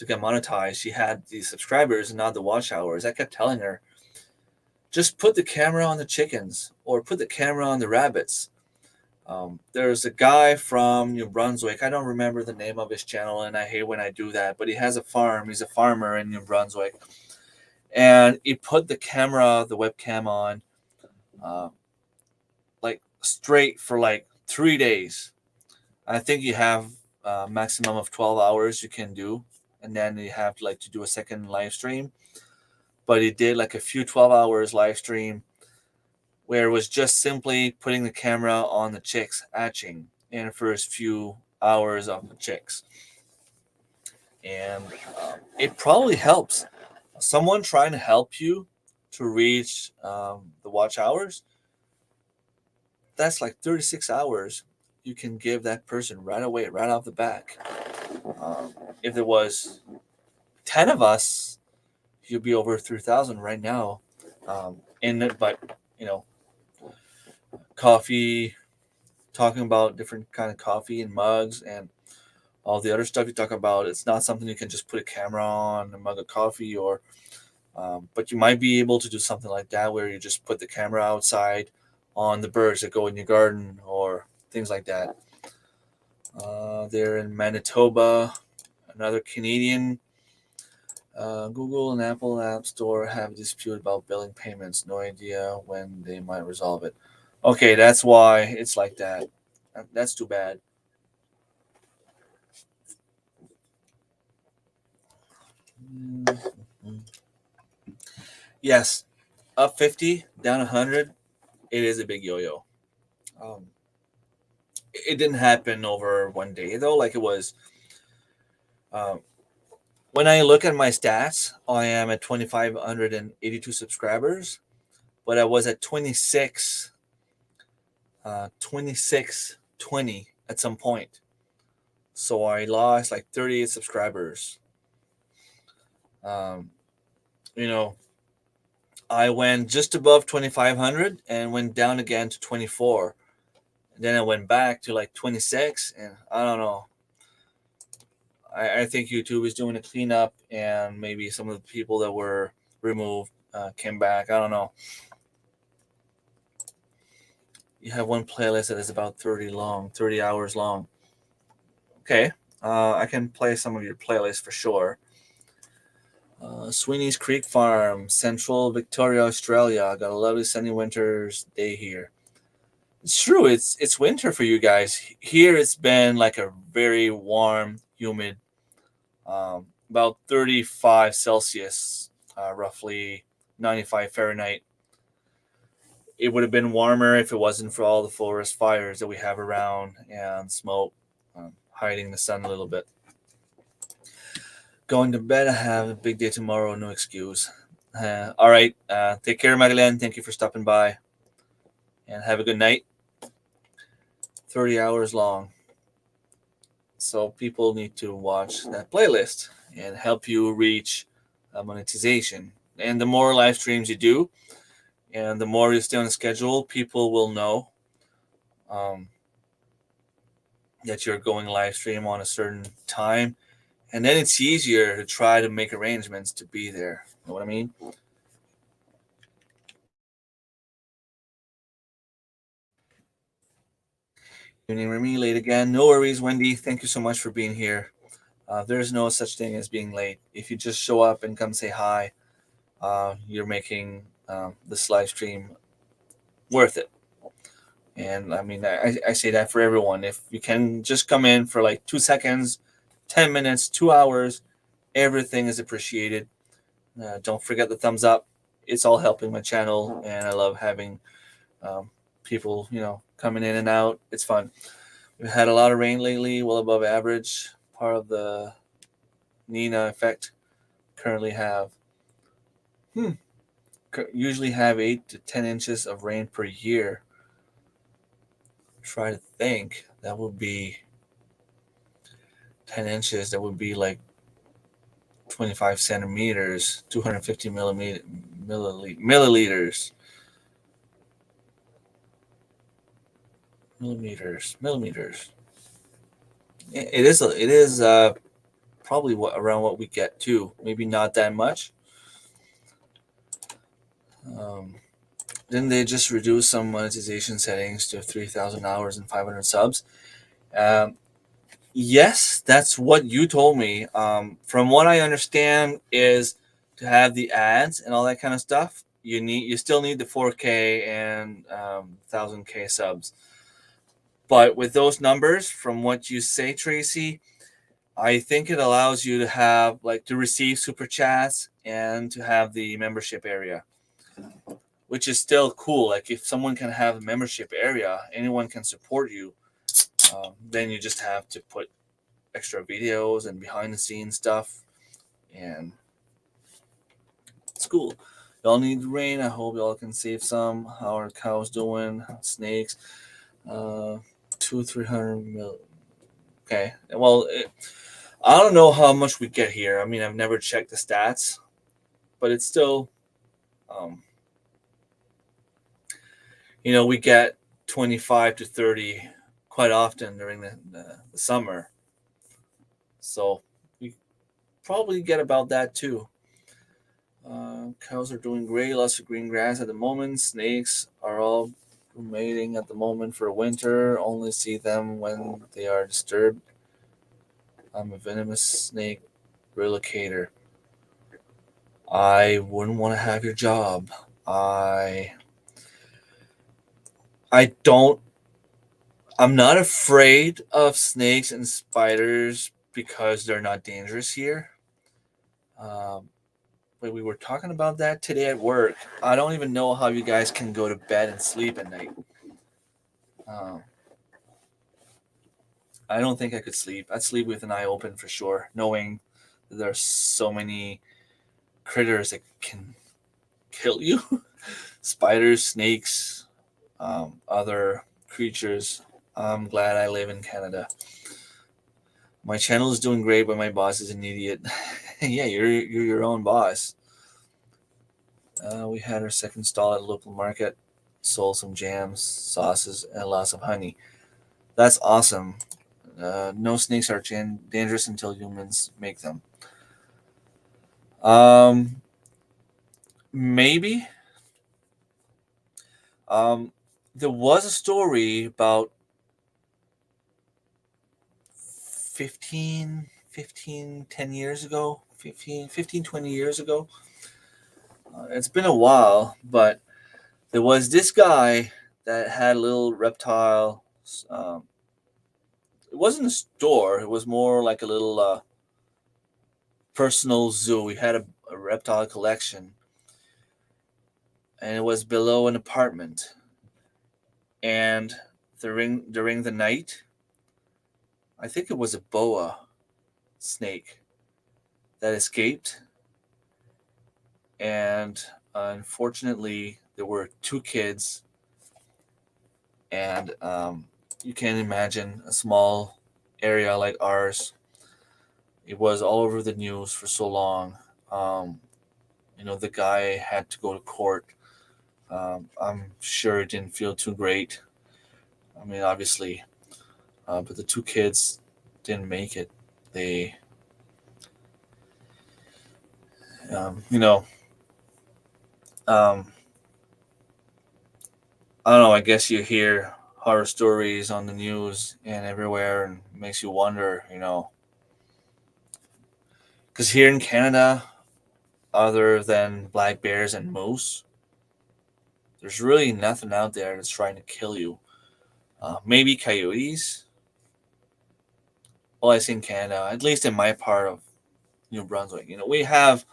get monetized, she had the subscribers and not the watch hours. I kept telling her, just put the camera on the chickens or put the camera on the rabbits. There's a guy from New Brunswick. I don't remember the name of his channel, and I hate when I do that. But he has a farm. He's a farmer in New Brunswick, and he put the camera, the webcam on, like straight for like 3 days. I think you have a maximum of 12 hours you can do, and then you have to do a second live stream. But he did like a few 12 hours live stream where it was just simply putting the camera on the chicks hatching in the first few hours of the chicks. And it probably helps. Someone trying to help you to reach the watch hours, that's like 36 hours you can give that person right away, right off the back. If there was 10 of us, you'd be over 3,000 right now. But coffee, talking about different kind of coffee and mugs and all the other stuff you talk about, it's not something you can just put a camera on a mug of coffee or but you might be able to do something like that where you just put the camera outside on the birds that go in your garden or things like that. They're in Manitoba. Another Canadian. Google and Apple App Store have a dispute about billing payments. No idea when they might resolve it. Okay, that's why it's like that. That's too bad. Yes, up 50, down 100. It is a big yo-yo. It didn't happen over one day though. Like it was. When I look at my stats, I am at 2,582 subscribers, but I was at 2620 at some point. So I lost like 38 subscribers. I went just above 2,500 and went down again to 24. And then I went back to like 26, and I don't know. I think YouTube is doing a cleanup, and maybe some of the people that were removed came back. I don't know. You have one playlist that is about 30 hours long. Okay, I can play some of your playlists for sure. Sweeney's Creek Farm, Central Victoria, Australia. Got a lovely sunny winter's day here. It's true. It's winter for you guys. Here it's been like a very warm, humid, about 35 Celsius, roughly 95 Fahrenheit. It would have been warmer if it wasn't for all the forest fires that we have around and smoke hiding the sun a little bit. Going to bed. I have a big day tomorrow. No excuse. All right. Take care, Magdalene. Thank you for stopping by. and have a good night. 30 hours long. So people need to watch that playlist and help you reach monetization. And the more live streams you do, and the more you stay on the schedule, people will know um, that you're going live stream on a certain time, and then it's easier to try to make arrangements to be there. You know what I mean? Evening, Remy, late again. No worries, Wendy. Thank you so much for being here. There's no such thing as being late. If you just show up and come say hi, you're making this live stream worth it. And I mean, I say that for everyone. If you can just come in for like 2 seconds, 10 minutes, 2 hours, everything is appreciated. Don't forget the thumbs up. It's all helping my channel, and I love having people, coming in and out. It's fun. We've had a lot of rain lately, well above average. Part of the Nina effect. Currently have, usually have 8 to 10 inches of rain per year. Try to think. That would be 10 inches. That would be like 25 centimeters, 250 milliliters. Millimeters. It is probably around what we get too. Maybe not that much. Then they just reduce some monetization settings to 3,000 hours and 500 subs. Yes, that's what you told me. From what I understand, is to have the ads and all that kind of stuff. You still need the 4K and 1,000K subs. But with those numbers, from what you say, Tracy, I think it allows you to have to receive super chats and to have the membership area, which is still cool. Like if someone can have a membership area, anyone can support you. Then you just have to put extra videos and behind the scenes stuff, and it's cool. Y'all need rain. I hope y'all can save some. How are cows doing? Snakes? 200-300 mil. Okay. Well, I don't know how much we get here. I mean, I've never checked the stats, but it's still, um, we get 25 to 30 quite often during the summer. So we probably get about that too. Cows are doing great. Lots of green grass at the moment. Snakes are all mating at the moment for winter. Only see them when they are disturbed. I'm a venomous snake relocator. I wouldn't want to have your job. I don't. I'm not afraid of snakes and spiders because they're not dangerous here. But we were talking about that today at work. I don't even know how you guys can go to bed and sleep at night. Um, I don't think I could sleep. I'd sleep with an eye open for sure, knowing that there's so many critters that can kill you. Spiders, snakes, other creatures. I'm glad I live in Canada. My channel is doing great, but my boss is an idiot. Yeah, you're your own boss. We had our second stall at a local market, sold some jams, sauces, and lots of honey. That's awesome. No snakes are dangerous until humans make them. Maybe. There was a story about 10 years ago, 20 years ago. It's been a while, but there was this guy that had a little reptile. It wasn't a store. It was more like a little personal zoo. He had a reptile collection, and it was below an apartment. And during the night, I think it was a boa snake that escaped, and unfortunately, there were two kids And you can imagine a small area like ours. It was all over the news for so long. Um, the guy had to go to court. I'm sure it didn't feel too great. I mean, obviously, but the two kids didn't make it. They, um, you know, um, I don't know. I guess you hear horror stories on the news and everywhere, and it makes you wonder. Because here in Canada, other than black bears and moose, there's really nothing out there that's trying to kill you. Maybe coyotes. Well, I see in Canada, at least in my part of New Brunswick. We have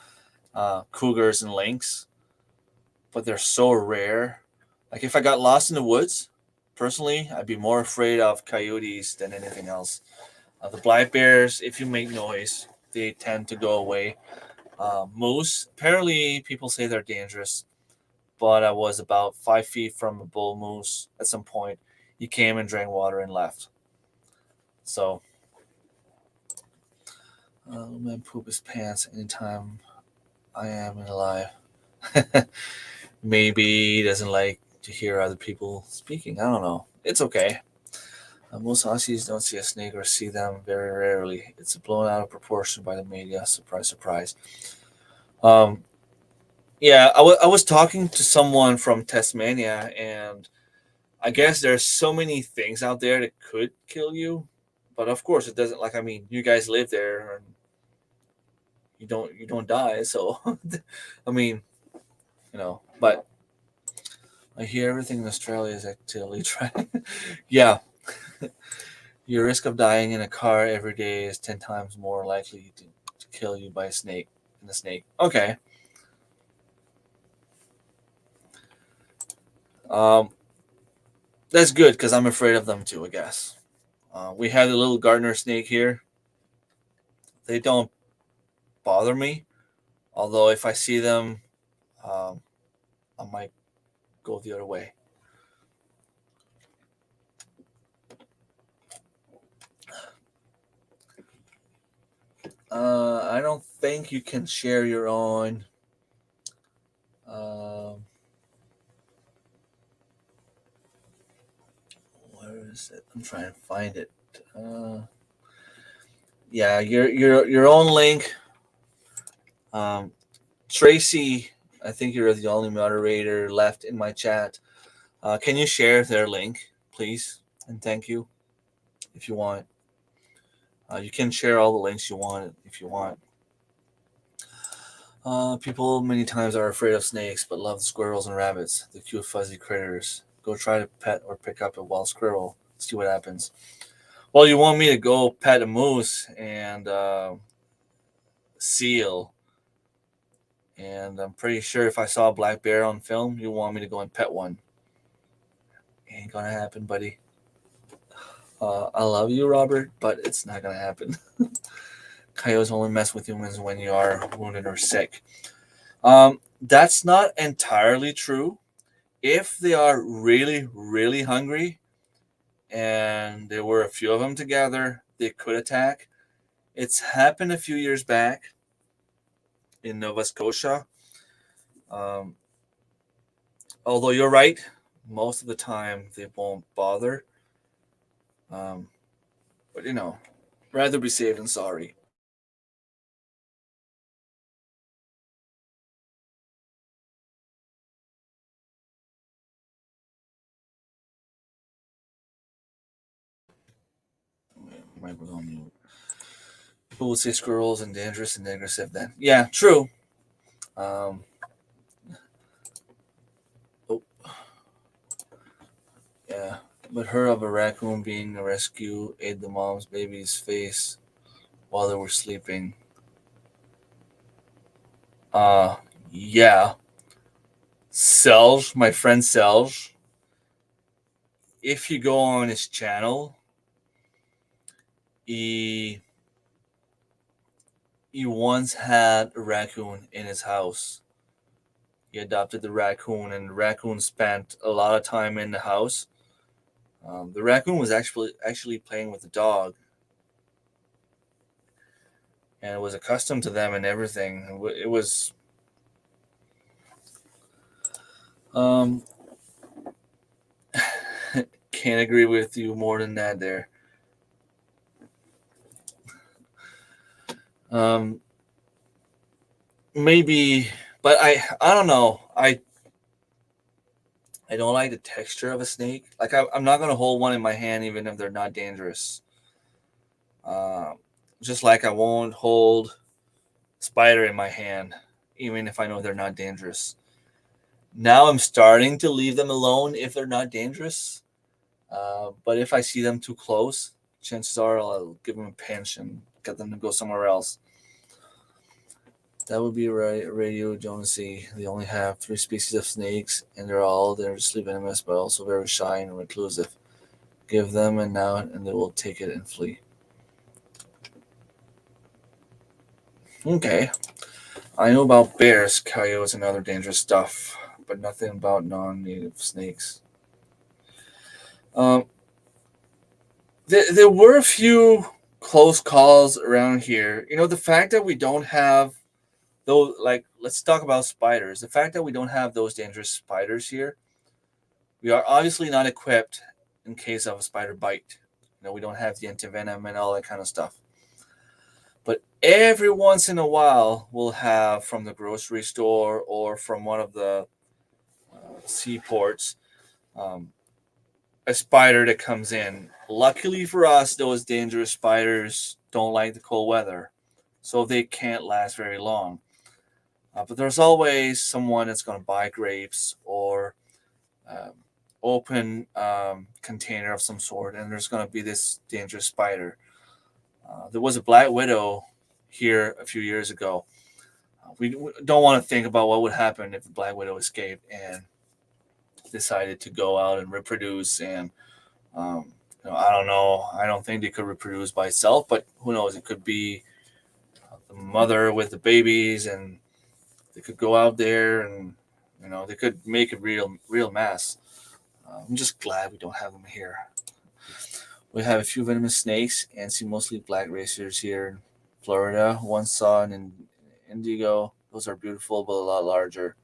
cougars and lynx, but they're so rare. Like if I got lost in the woods, personally, I'd be more afraid of coyotes than anything else. The black bears, if you make noise, they tend to go away. Moose, apparently, people say they're dangerous, but I was about 5 feet from a bull moose at some point. He came and drank water and left. So, man poop his pants anytime I am alive. Maybe he doesn't like to hear other people speaking. I don't know. It's okay. Most Aussies don't see a snake or see them very rarely. It's blown out of proportion by the media. Surprise, surprise. Um, yeah, I was talking to someone from Tasmania, and I guess there's so many things out there that could kill you, but of course it doesn't. Like, I mean, you guys live there, and you don't die. So, I mean, but I hear everything in Australia is actively trying. Yeah, your risk of dying in a car every day is 10 times more likely to kill you by a snake than a snake. Okay. Um, that's good because I'm afraid of them too. I guess. We have the little gardener snake here. They don't bother me. Although if I see them, um, I might go the other way. I don't think you can share your own. Um, where is it? I'm trying to find it. Uh, yeah, your own link. Um, Tracy, I think you're the only moderator left in my chat. Can you share their link, please? And thank you if you want. You can share all the links you want if you want. People many times are afraid of snakes but love squirrels and rabbits, the cute fuzzy critters. Go try to pet or pick up a wild squirrel. See what happens. Well, you want me to go pet a moose and seal, and I'm pretty sure if I saw a black bear on film, you want me to go and pet one. Ain't gonna happen, buddy. I love you, Robert, but it's not gonna happen. Coyotes only mess with humans when you are wounded or sick. That's not entirely true. If they are really, really hungry, and there were a few of them together, they could attack. It's happened a few years back in Nova Scotia. Um, although you're right, most of the time they won't bother. Um, but rather be safe than sorry. Might was on mute. People would say squirrels and dangerous and aggressive then. Yeah, true. Um, oh, yeah. But her of a raccoon being a rescue ate the mom's baby's face while they were sleeping. Uh, yeah. Selge, my friend Selge, if you go on his channel, he he once had a raccoon in his house. He adopted the raccoon, and the raccoon spent a lot of time in the house. The raccoon was actually playing with the dog, and it was accustomed to them and everything. It was um, can't agree with you more than that there. Um, maybe, but I don't know. I don't like the texture of a snake. Like I'm not gonna hold one in my hand even if they're not dangerous. Um, just like I won't hold a spider in my hand even if I know they're not dangerous. Now I'm starting to leave them alone if they're not dangerous. But if I see them too close, chances are I'll give them a pinch and get them to go somewhere else. That would be right. Radio Jonesy. They only have 3 species of snakes, and they're all dangerously venomous, but also very shy and reclusive. Give them a noun, and they will take it and flee. Okay. I know about bears, coyotes, and other dangerous stuff, but nothing about non-native snakes. Um, there were a few close calls around here. The fact that we don't have those, like, let's talk about spiders. The fact that we don't have those dangerous spiders here, we are obviously not equipped in case of a spider bite. We don't have the antivenom and all that kind of stuff. But every once in a while, we'll have from the grocery store or from one of the seaports um, a spider that comes in. Luckily for us, those dangerous spiders don't like the cold weather, so they can't last very long. But there's always someone that's going to buy grapes or um, open container of some sort, and there's going to be this dangerous spider. There was a black widow here a few years ago. We don't want to think about what would happen if the black widow escaped and decided to go out and reproduce. And I don't know. I don't think they could reproduce by itself, but who knows? It could be the mother with the babies, and they could go out there and they could make a real mess. I'm just glad we don't have them here. We have a few venomous snakes and see mostly black racers here in Florida. One saw an indigo. Those are beautiful, but a lot larger.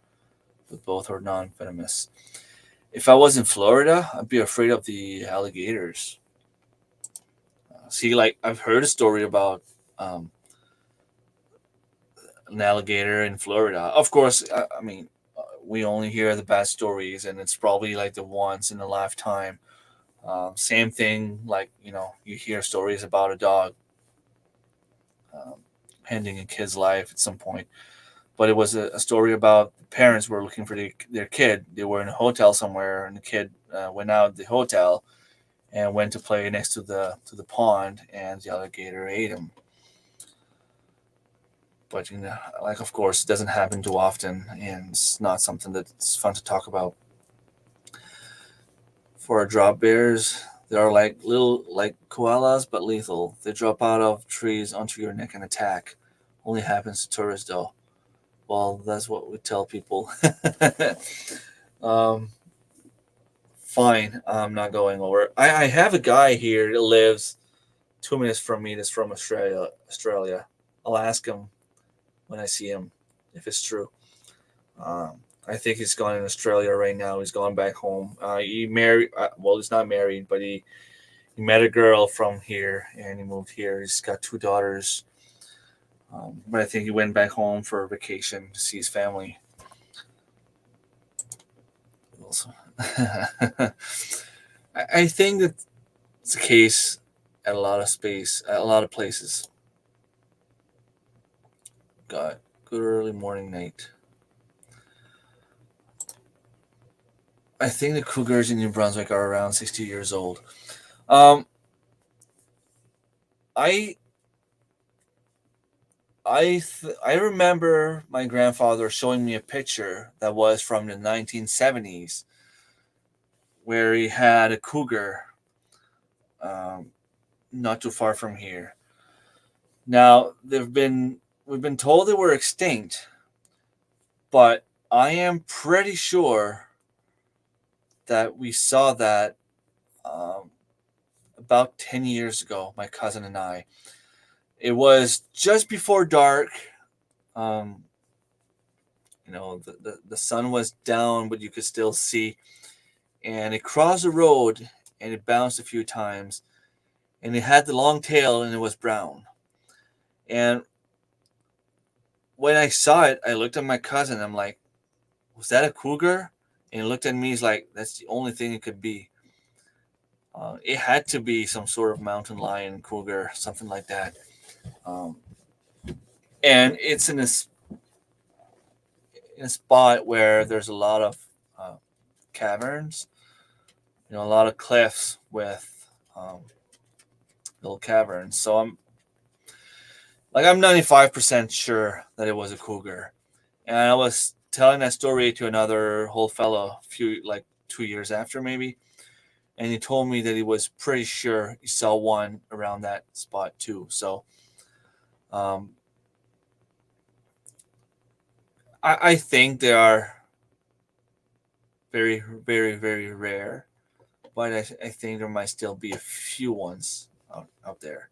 But both are non-venomous. If I was in Florida, I'd be afraid of the alligators. See, like I've heard a story about um, an alligator in Florida. Of course, I mean, we only hear the bad stories, and it's probably like the once in a lifetime. Same thing, like you hear stories about a dog um, ending a kid's life at some point. But it was a story about the parents were looking for their kid. They were in a hotel somewhere, and the kid went out of the hotel and went to play next to the pond, and the alligator ate him. But like of course, it doesn't happen too often, and it's not something that's fun to talk about. For our drop bears, they are like little like koalas, but lethal. They drop out of trees onto your neck and attack. Only happens to tourists though. Well, that's what we tell people. um, Fine, I'm not going over. I have a guy here that lives 2 minutes from me. That's from Australia. Australia. I'll ask him when I see him if it's true. I think he's gone in Australia right now. He's gone back home. He married. Well, he's not married, but he met a girl from here and he moved here. He's got 2 daughters. But I think he went back home for a vacation to see his family. I think that it's the case at a lot of at a lot of places. God, good early morning night. I think the cougars in New Brunswick are around 60 years old. Um, I I remember my grandfather showing me a picture that was from the 1970s where he had a cougar um, not too far from here. Now we've been told they were extinct, but I am pretty sure that we saw that about 10 years ago, my cousin and I. It was just before dark. Um, the sun was down, but you could still see. And it crossed the road and it bounced a few times. And it had the long tail and it was brown. And when I saw it, I looked at my cousin. I'm like, was that a cougar? And he looked at me. He's like, that's the only thing it could be. It had to be some sort of mountain lion, cougar, something like that. Um, and it's in a spot where there's a lot of uh, caverns, a lot of cliffs with little caverns. So I'm 95% sure that it was a cougar. And I was telling that story to another whole fellow a few, like 2 years after maybe. And he told me that he was pretty sure he saw one around that spot too. So um, I think they are very, very, very rare. But I think there might still be a few ones out there.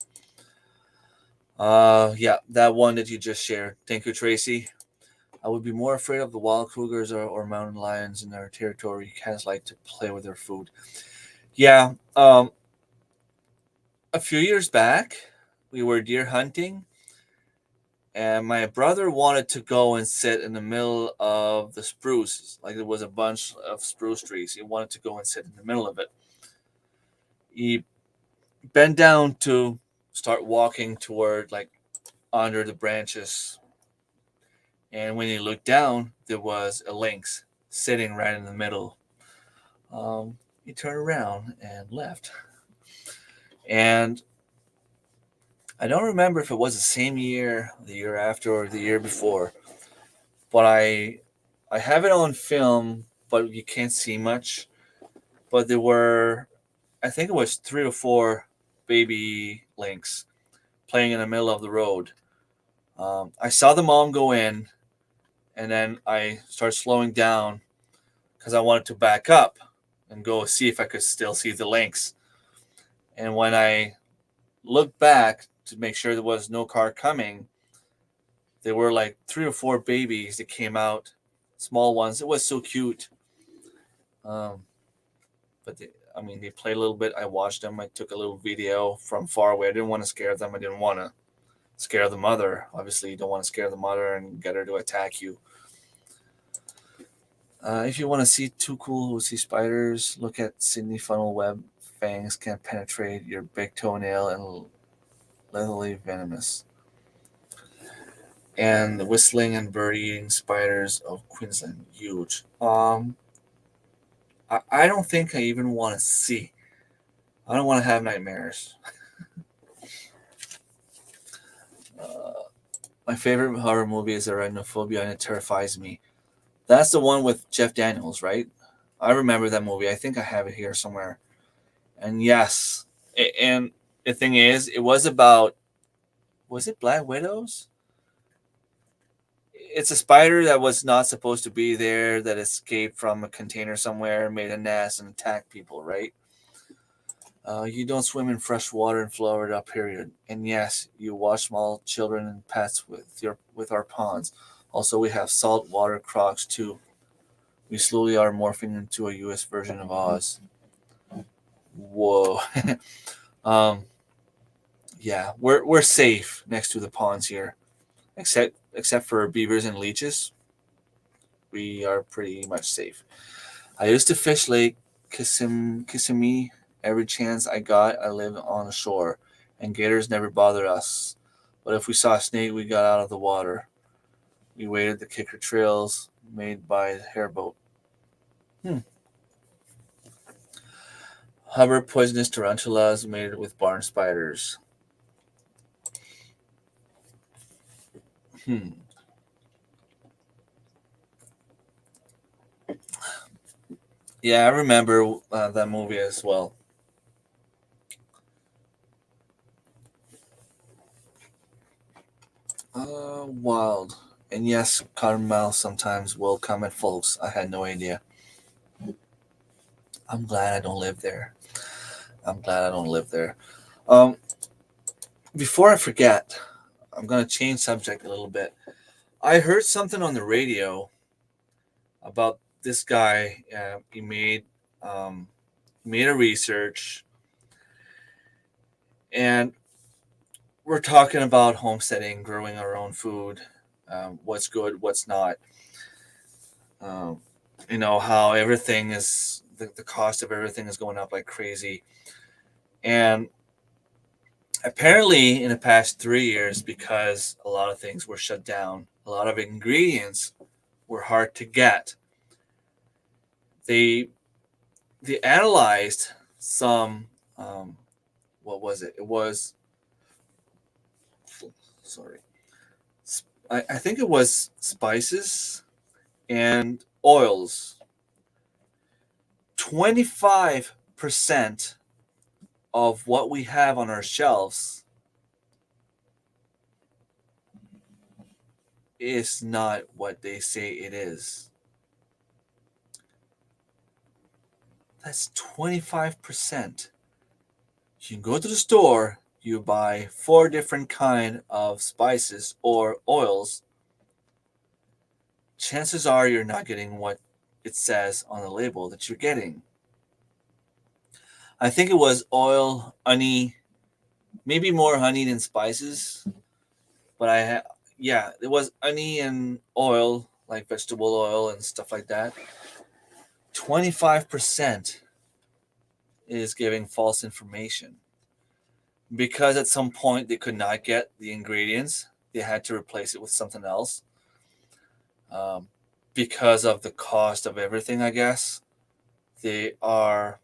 Yeah, that one that you just shared. Thank you, Tracy. I would be more afraid of the wild cougars or mountain lions in their territory. Cats like to play with their food. Yeah, a few years back, we were deer hunting, and my brother wanted to go and sit in the middle of the spruce. Like there was a bunch of spruce trees. He wanted to go and sit in the middle of it. He bent down to start walking toward, like, under the branches. And when he looked down, there was a lynx sitting right in the middle. He turned around and left. And I don't remember if it was the same year, the year after, or the year before, but I have it on film, but you can't see much. But there were, I think it was 3 or 4 baby lynx playing in the middle of the road. I saw the mom go in, and then I started slowing down because I wanted to back up and go see if I could still see the lynx. And when I looked back to make sure there was no car coming, there were like 3 or 4 babies that came out, small ones. It was so cute. Um, but they played a little bit. I watched them. I took a little video from far away. I didn't want to scare them. I didn't want to scare the mother. Obviously, you don't want to scare the mother and get her to attack you. If you want to see too cool who see spiders, look at Sydney funnel web. Fangs can penetrate your big toenail and lethally venomous. And the whistling and bird eating spiders of Queensland, huge. I don't think I even want to see. I don't want to have nightmares. Uh, my favorite horror movie is Arachnophobia, and it terrifies me. That's the one with Jeff Daniels, right? I remember that movie. I think I have it here somewhere. And yes, and the thing is, it was about, was it Black Widows? It's a spider that was not supposed to be there, that escaped from a container somewhere, made a nest, and attacked people, right? You don't swim in fresh water in Florida, period. And yes, you watch small children and pets with our ponds. Also, we have saltwater crocs too. We slowly are morphing into a U.S. version of Oz. Whoa. um, yeah, we're safe next to the ponds here, except for beavers and leeches. We are pretty much safe. I used to fish Lake Kissimmee every chance I got. I lived on the shore, and gators never bothered us. But if we saw a snake, we got out of the water. We waited the kicker trails made by the hairboat. Hmm. Hover poisonous tarantulas mated with barn spiders. Hmm. Yeah, I remember that movie as well. Wild. And yes, cottonmouth sometimes will come at folks. I had no idea. I'm glad I don't live there. I'm glad I don't live there. Um, Before I forget, I'm gonna change subject a little bit. I heard something on the radio about this guy. Um, made a research, and we're talking about homesteading, growing our own food, what's good, what's not. Um, how everything is the cost of everything is going up like crazy, and apparently in the past 3 years, because a lot of things were shut down, a lot of ingredients were hard to get. They they analyzed some. What was it? It was sorry. I think it was spices and oils. 25% of what we have on our shelves is not what they say it is. That's 25%. You can go to the store, you buy 4 different kind of spices or oils. Chances are you're not getting what it says on the label that you're getting. I think it was oil, honey, maybe more honey than spices, but yeah, it was honey and oil, like vegetable oil and stuff like that. 25% is giving false information because at some point they could not get the ingredients. They had to replace it with something else um, because of the cost of everything, I guess. They are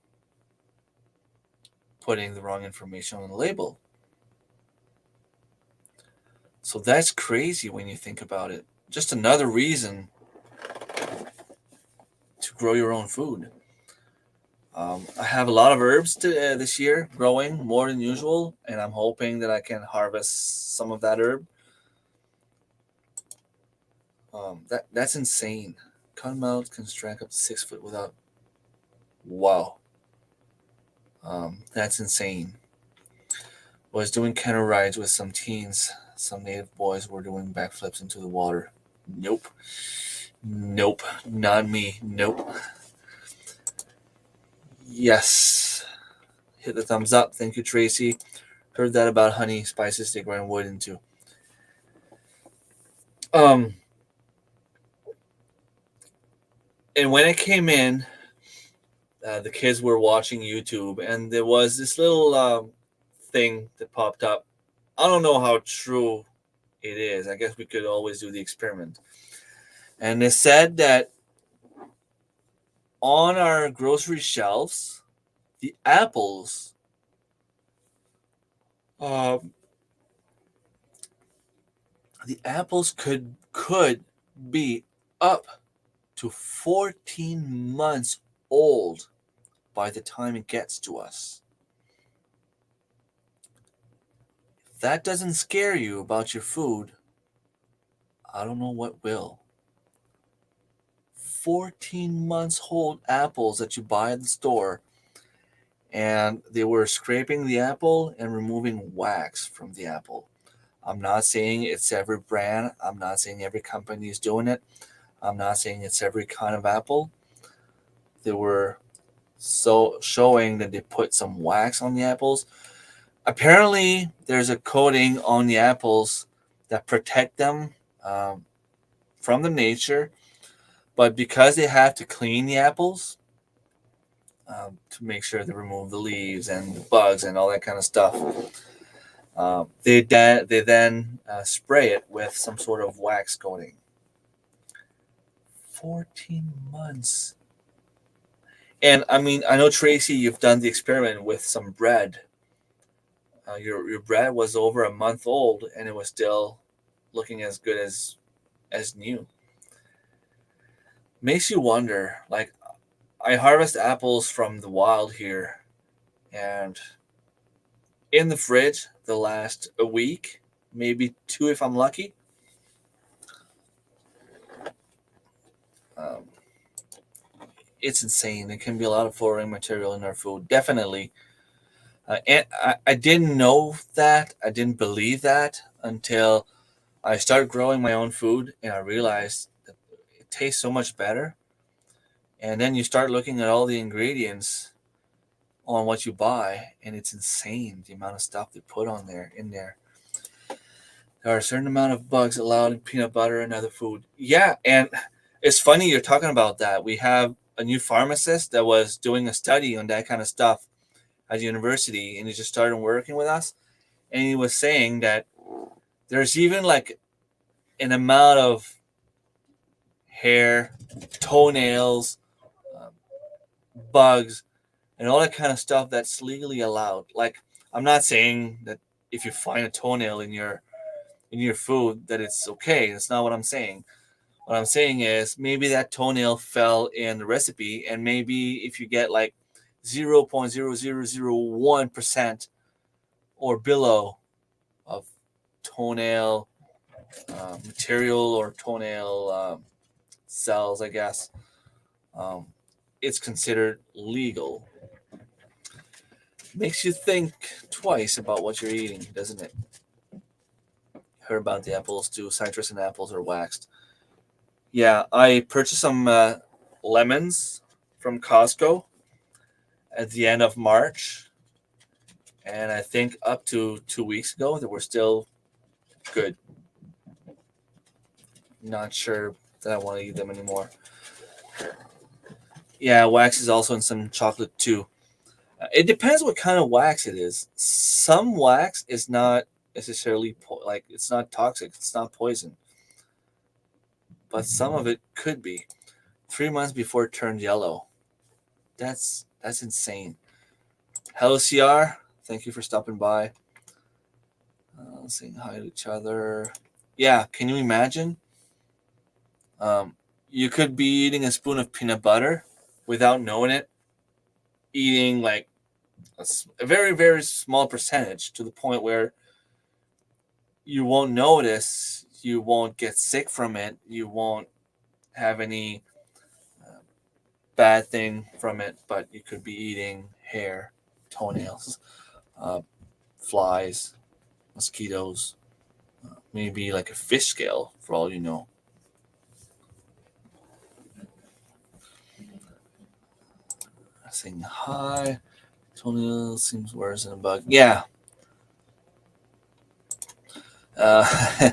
putting the wrong information on the label. So that's crazy when you think about it. Just another reason to grow your own food. I have a lot of herbs this year growing more than usual, and I'm hoping that I can harvest some of that herb. That's insane. Cottonmouth can strike up to 6 foot without. Wow, that's insane. Was doing canoe rides with some teens. Some native boys were doing backflips into the water. Nope. Nope. Not me. Nope. Yes. Hit the thumbs up. Thank you, Tracy. Heard that about honey spices they grind wood into. Um, and when it came in, the kids were watching YouTube, and there was this little thing that popped up. I don't know how true it is. I guess we could always do the experiment. And it said that on our grocery shelves, the apples, um, could be up to 14 months old by the time it gets to us. If that doesn't scare you about your food, I don't know what will. 14 months old apples that you buy at the store, and they were scraping the apple and removing wax from the apple. I'm not saying it's every brand. I'm not saying every company is doing it. I'm not saying it's every kind of apple. They were so showing that they put some wax on the apples. Apparently, there's a coating on the apples that protect them um, from the nature, but because they have to clean the apples to make sure they remove the leaves and the bugs and all that kind of stuff, they then spray it with some sort of wax coating. 14 months. And I mean, I know, Tracy, you've done the experiment with some bread. Your bread was over a month old and it was still looking as good as new. Makes you wonder. Like, I harvest apples from the wild here, and in the fridge the last a week, maybe 2 if I'm lucky. Um, it's insane. There can be a lot of foreign material in our food. Definitely. And I didn't know that. I didn't believe that until I started growing my own food and I realized that it tastes so much better. And then you start looking at all the ingredients on what you buy, and it's insane the amount of stuff they put on there in there. There are a certain amount of bugs allowed in peanut butter and other food. Yeah, and it's funny you're talking about that. We have a new pharmacist that was doing a study on that kind of stuff at university, and he just started working with us. And he was saying that there's even like an amount of hair, toenails, um, bugs, and all that kind of stuff that's legally allowed. Like, I'm not saying that if you find a toenail in your food that it's okay. That's not what I'm saying. What I'm saying is maybe that toenail fell in the recipe, and maybe if you get like 0.0001% or below of toenail material or toenail cells, I guess, um, it's considered legal. Makes you think twice about what you're eating, doesn't it? Heard about the apples too. Citrus and apples are waxed. Yeah, I purchased some lemons from Costco at the end of March, and I think up to 2 weeks ago they were still good. Not sure that I want to eat them anymore. Yeah, wax is also in some chocolate too. It depends what kind of wax it is. Some wax is not necessarily like it's not toxic. It's not poison, but some of it could be. 3 months before it turned yellow. That's insane. Hello, CR. Thank you for stopping by. Saying hi to each other. Yeah, can you imagine? Um, you could be eating a spoon of peanut butter without knowing it, eating like a very, very small percentage to the point where you won't notice, you won't get sick from it, you won't have any bad thing from it, but you could be eating hair, toenails, uh, flies, mosquitoes, maybe like a fish scale for all you know. Saying hi. Toenail seems worse than a bug. Yeah. Uh,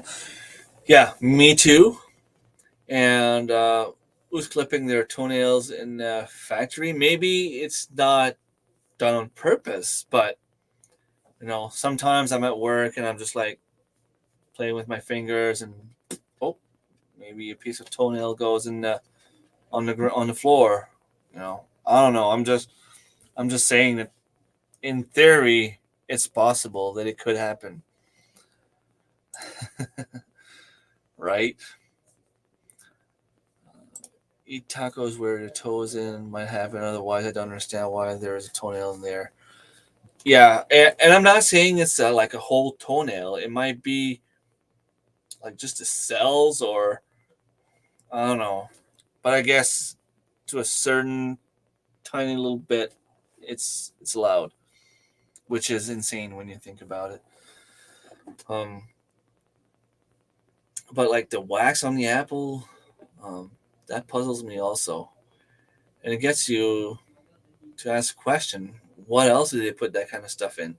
yeah, me too. And who's clipping their toenails in the factory? Maybe it's not done on purpose, but sometimes I'm at work and I'm just like playing with my fingers, and oh, maybe a piece of toenail goes in the on the floor. I don't know. I'm just saying that in theory it's possible that it could happen. Right? Eat tacos where your toes in might happen. Otherwise, I don't understand why there is a toenail in there. Yeah, and I'm not saying it's like a whole toenail. It might be like just the cells, or I don't know. But I guess to a certain tiny little bit, it's allowed, which is insane when you think about it. Um, but like the wax on the apple, that puzzles me also, and it gets you to ask a question: what else do they put that kind of stuff in?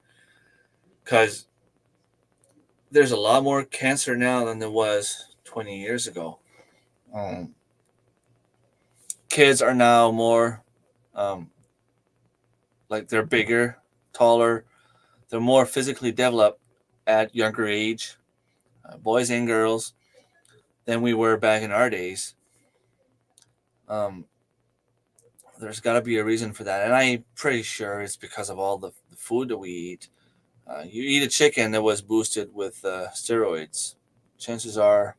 Because there's a lot more cancer now than there was 20 years ago. Um, Kids are now more um, like they're bigger, taller, they're more physically developed at younger age, boys and girls, than we were back in our days. Um, there's got to be a reason for that, and I'm pretty sure it's because of all the food that we eat. You eat a chicken that was boosted with steroids. Chances are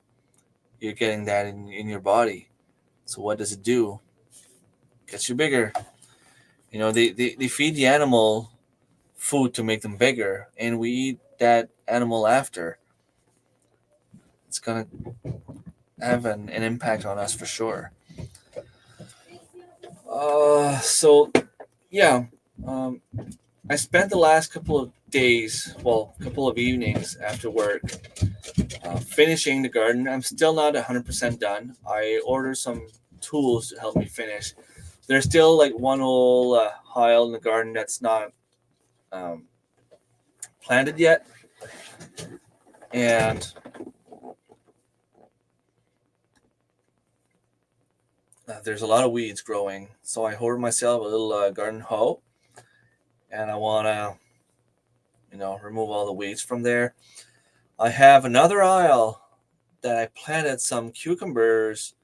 you're getting that in your body. So what does it do? Gets you bigger. They feed the animal food to make them bigger, and we eat that animal after. It's gonna have an impact on us for sure. So yeah, um, I spent the last couple of days, well, a couple of evenings after work, finishing the garden. I'm still not 100% done. I ordered some tools to help me finish. There's still like one old pile in the garden that's not um, planted yet, and there's a lot of weeds growing. So I ordered myself a little garden hoe, and I want to, remove all the weeds from there. I have another aisle that I planted some cucumbers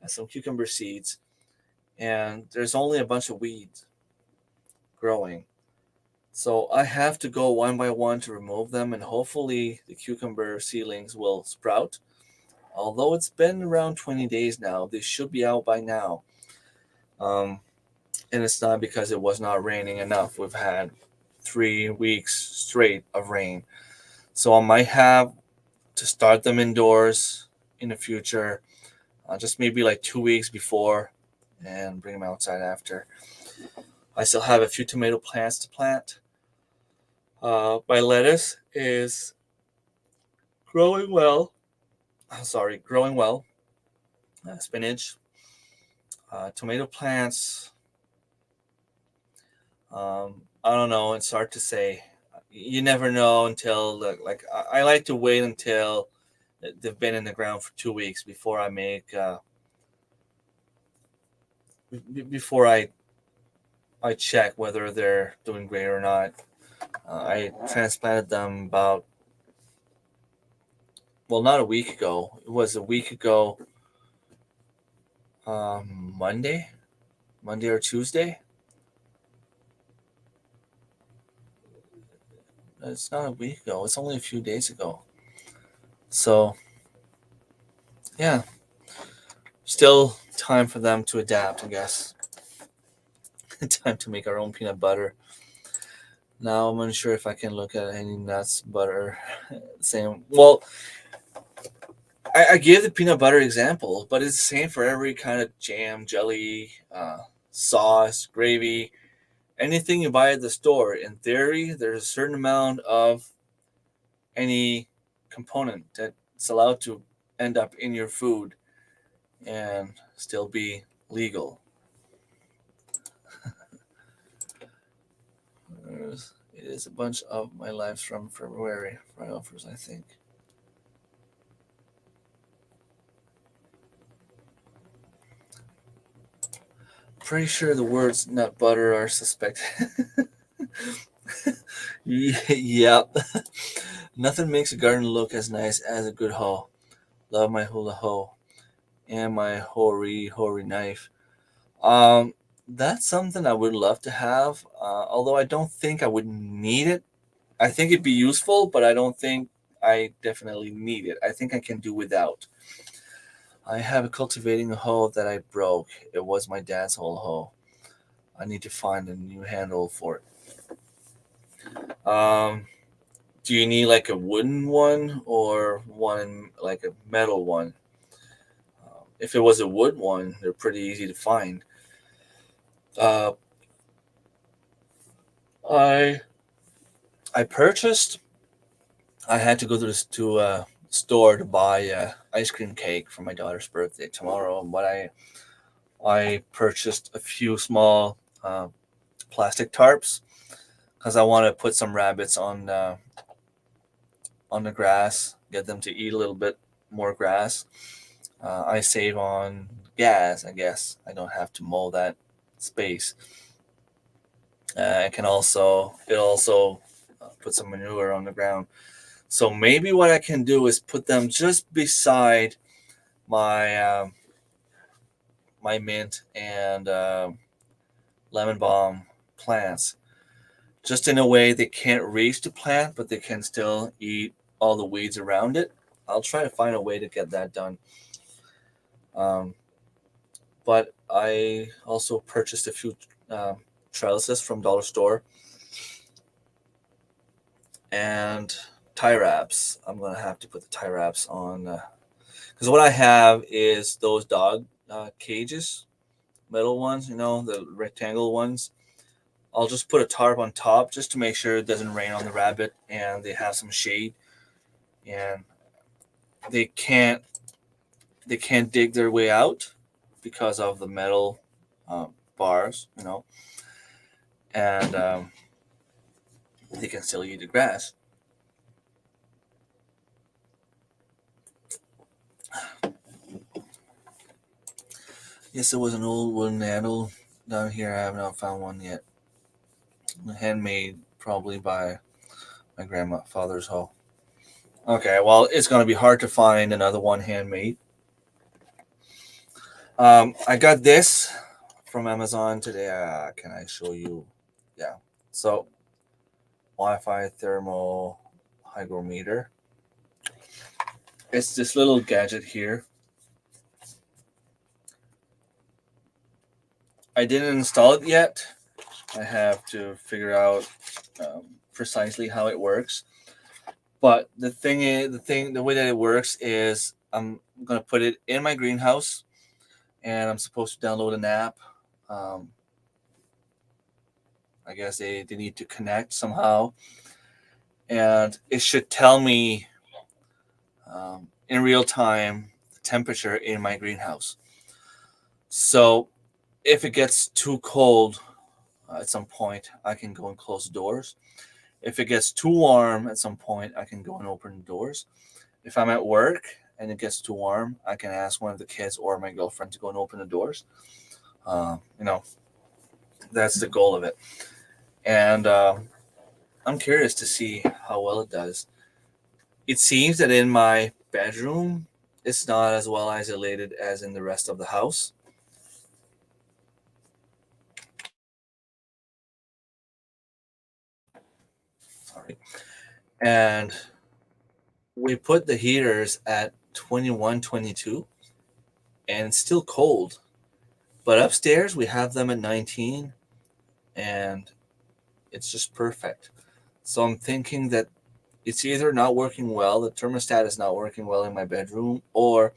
and some cucumber seeds, and there's only a bunch of weeds growing. So I have to go one by one to remove them, and hopefully the cucumber seedlings will sprout. Although it's been around 20 days now, they should be out by now. Um, and it's not because it was not raining enough. We've had 3 weeks straight of rain. So I might have to start them indoors in the future, just maybe like 2 weeks before, and bring them outside after. I still have a few tomato plants to plant. My lettuce is growing well. Growing well. Spinach, tomato plants. I don't know. It's hard to say. You never know until I like to wait until they've been in the ground for 2 weeks before I make before I check whether they're doing great or not. I transplanted them about, well, not a week ago. It was a week ago, Monday or Tuesday. It's not a week ago. It's only a few days ago. So yeah, still time for them to adapt, I guess. Time to make our own peanut butter. Now I'm unsure if I can look at any nuts, butter. Same. Well, I give the peanut butter example, but it's the same for every kind of jam, jelly, sauce, gravy, anything you buy at the store. In theory, there's a certain amount of any component that's allowed to end up in your food and still be legal. It is a bunch of my lives from February for offers, I think. Pretty sure the words nut butter are suspected. Yep. Nothing makes a garden look as nice as a good hoe. Love my hula hoe and my hori knife. Um, that's something I would love to have. Although I don't think I would need it. I think it'd be useful, but I don't think I definitely need it. I think I can do without. I have a cultivating hoe that I broke. It was my dad's old hoe. I need to find a new handle for it. Do you need like a wooden one or one like a metal one? If it was a wood one, they're pretty easy to find. Uh, I I purchased. I had to go to a store to buy a ice cream cake for my daughter's birthday tomorrow, but I purchased a few small plastic tarps because I want to put some rabbits on the grass, get them to eat a little bit more grass. I save on gas, I guess. I don't have to mow that space. It also put some manure on the ground. So maybe what I can do is put them just beside my my mint and lemon balm plants, just in a way they can't reach the plant, but they can still eat all the weeds around it. I'll try to find a way to get that done. Um, but I also purchased a few trellises from Dollar Store and tie wraps. I'm gonna have to put the tie wraps on because what I have is those dog cages, metal ones, the rectangle ones. I'll just put a tarp on top just to make sure it doesn't rain on the rabbit and they have some shade, and they can't dig their way out because of the metal bars, and they can still eat the grass. Yes, there was an old wooden handle down here. I have not found one yet. Handmade, probably by my grandfather's home. Okay, well, it's going to be hard to find another one handmade. I got this from Amazon today. Can I show you? Yeah. So, Wi-Fi thermal hygrometer. It's this little gadget here. I didn't install it yet. I have to figure out precisely how it works. But the way that it works is I'm gonna put it in my greenhouse, and I'm supposed to download an app. I guess they need to connect somehow, and it should tell me in real time the temperature in my greenhouse. So if it gets too cold at some point, I can go and close the doors. If it gets too warm at some point, I can go and open the doors. If I'm at work and it gets too warm, I can ask one of the kids or my girlfriend to go and open the doors. That's the goal of it. And I'm curious to see how well it does. It seems that in my bedroom, it's not as well isolated as in the rest of the house. Sorry. And we put the heaters at 21, 22, and it's still cold. But upstairs, we have them at 19, and it's just perfect. So I'm thinking that it's either not working well, the thermostat is not working well in my bedroom, or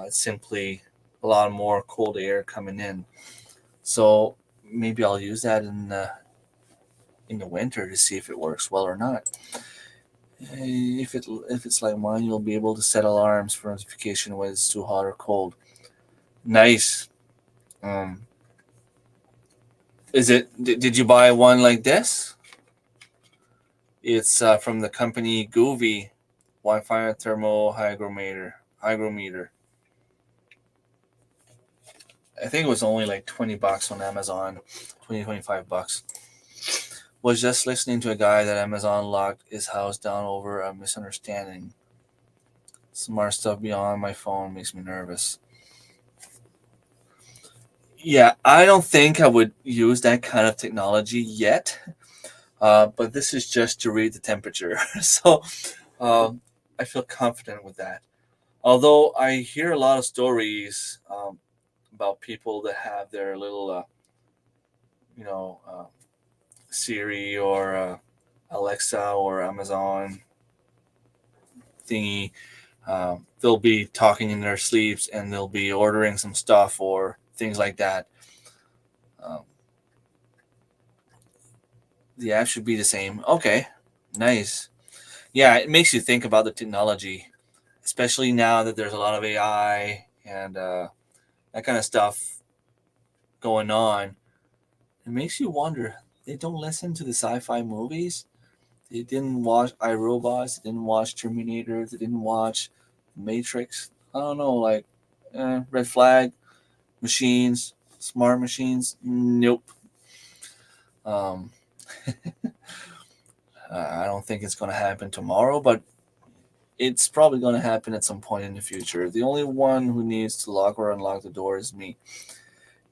it's simply a lot more cold air coming in. So maybe I'll use that in the winter to see if it works well or not. If it's like mine, you'll be able to set alarms for notification when it's too hot or cold. Nice. Um, Did you buy one like this? It's from the company Goovy Wi-Fi thermal hygrometer. I think it was only like $20 on Amazon, 25 bucks. Was just listening to a guy that Amazon locked his house down over a misunderstanding. Smart stuff beyond my phone makes me nervous. Yeah, I don't think I would use that kind of technology yet. But this is just to read the temperature. So I feel confident with that. Although I hear a lot of stories about people that have their little, Siri or Alexa or Amazon thingy. They'll be talking in their sleeps and they'll be ordering some stuff or things like that. Um, the app should be the same. Okay, nice. Yeah, it makes you think about the technology, especially now that there's a lot of AI and that kind of stuff going on. It makes you wonder. They don't listen to the sci-fi movies. They didn't watch iRobots. They didn't watch Terminator. They didn't watch Matrix. I don't know, like red flag machines, smart machines. Nope. Um, I don't think it's going to happen tomorrow, but it's probably going to happen at some point in the future. The only one who needs to lock or unlock the door is me.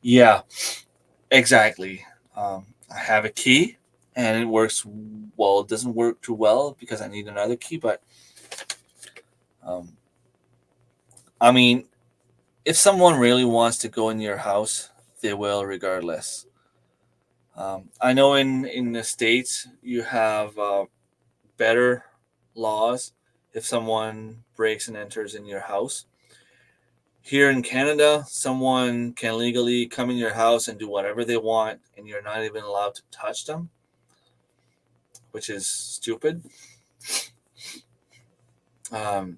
Yeah, exactly. I have a key, and it works well. It doesn't work too well because I need another key, but um, I mean, if someone really wants to go in your house, they will regardless. I know in the States you have better laws if someone breaks and enters in your house. Here in Canada, someone can legally come in your house and do whatever they want, and you're not even allowed to touch them, which is stupid. But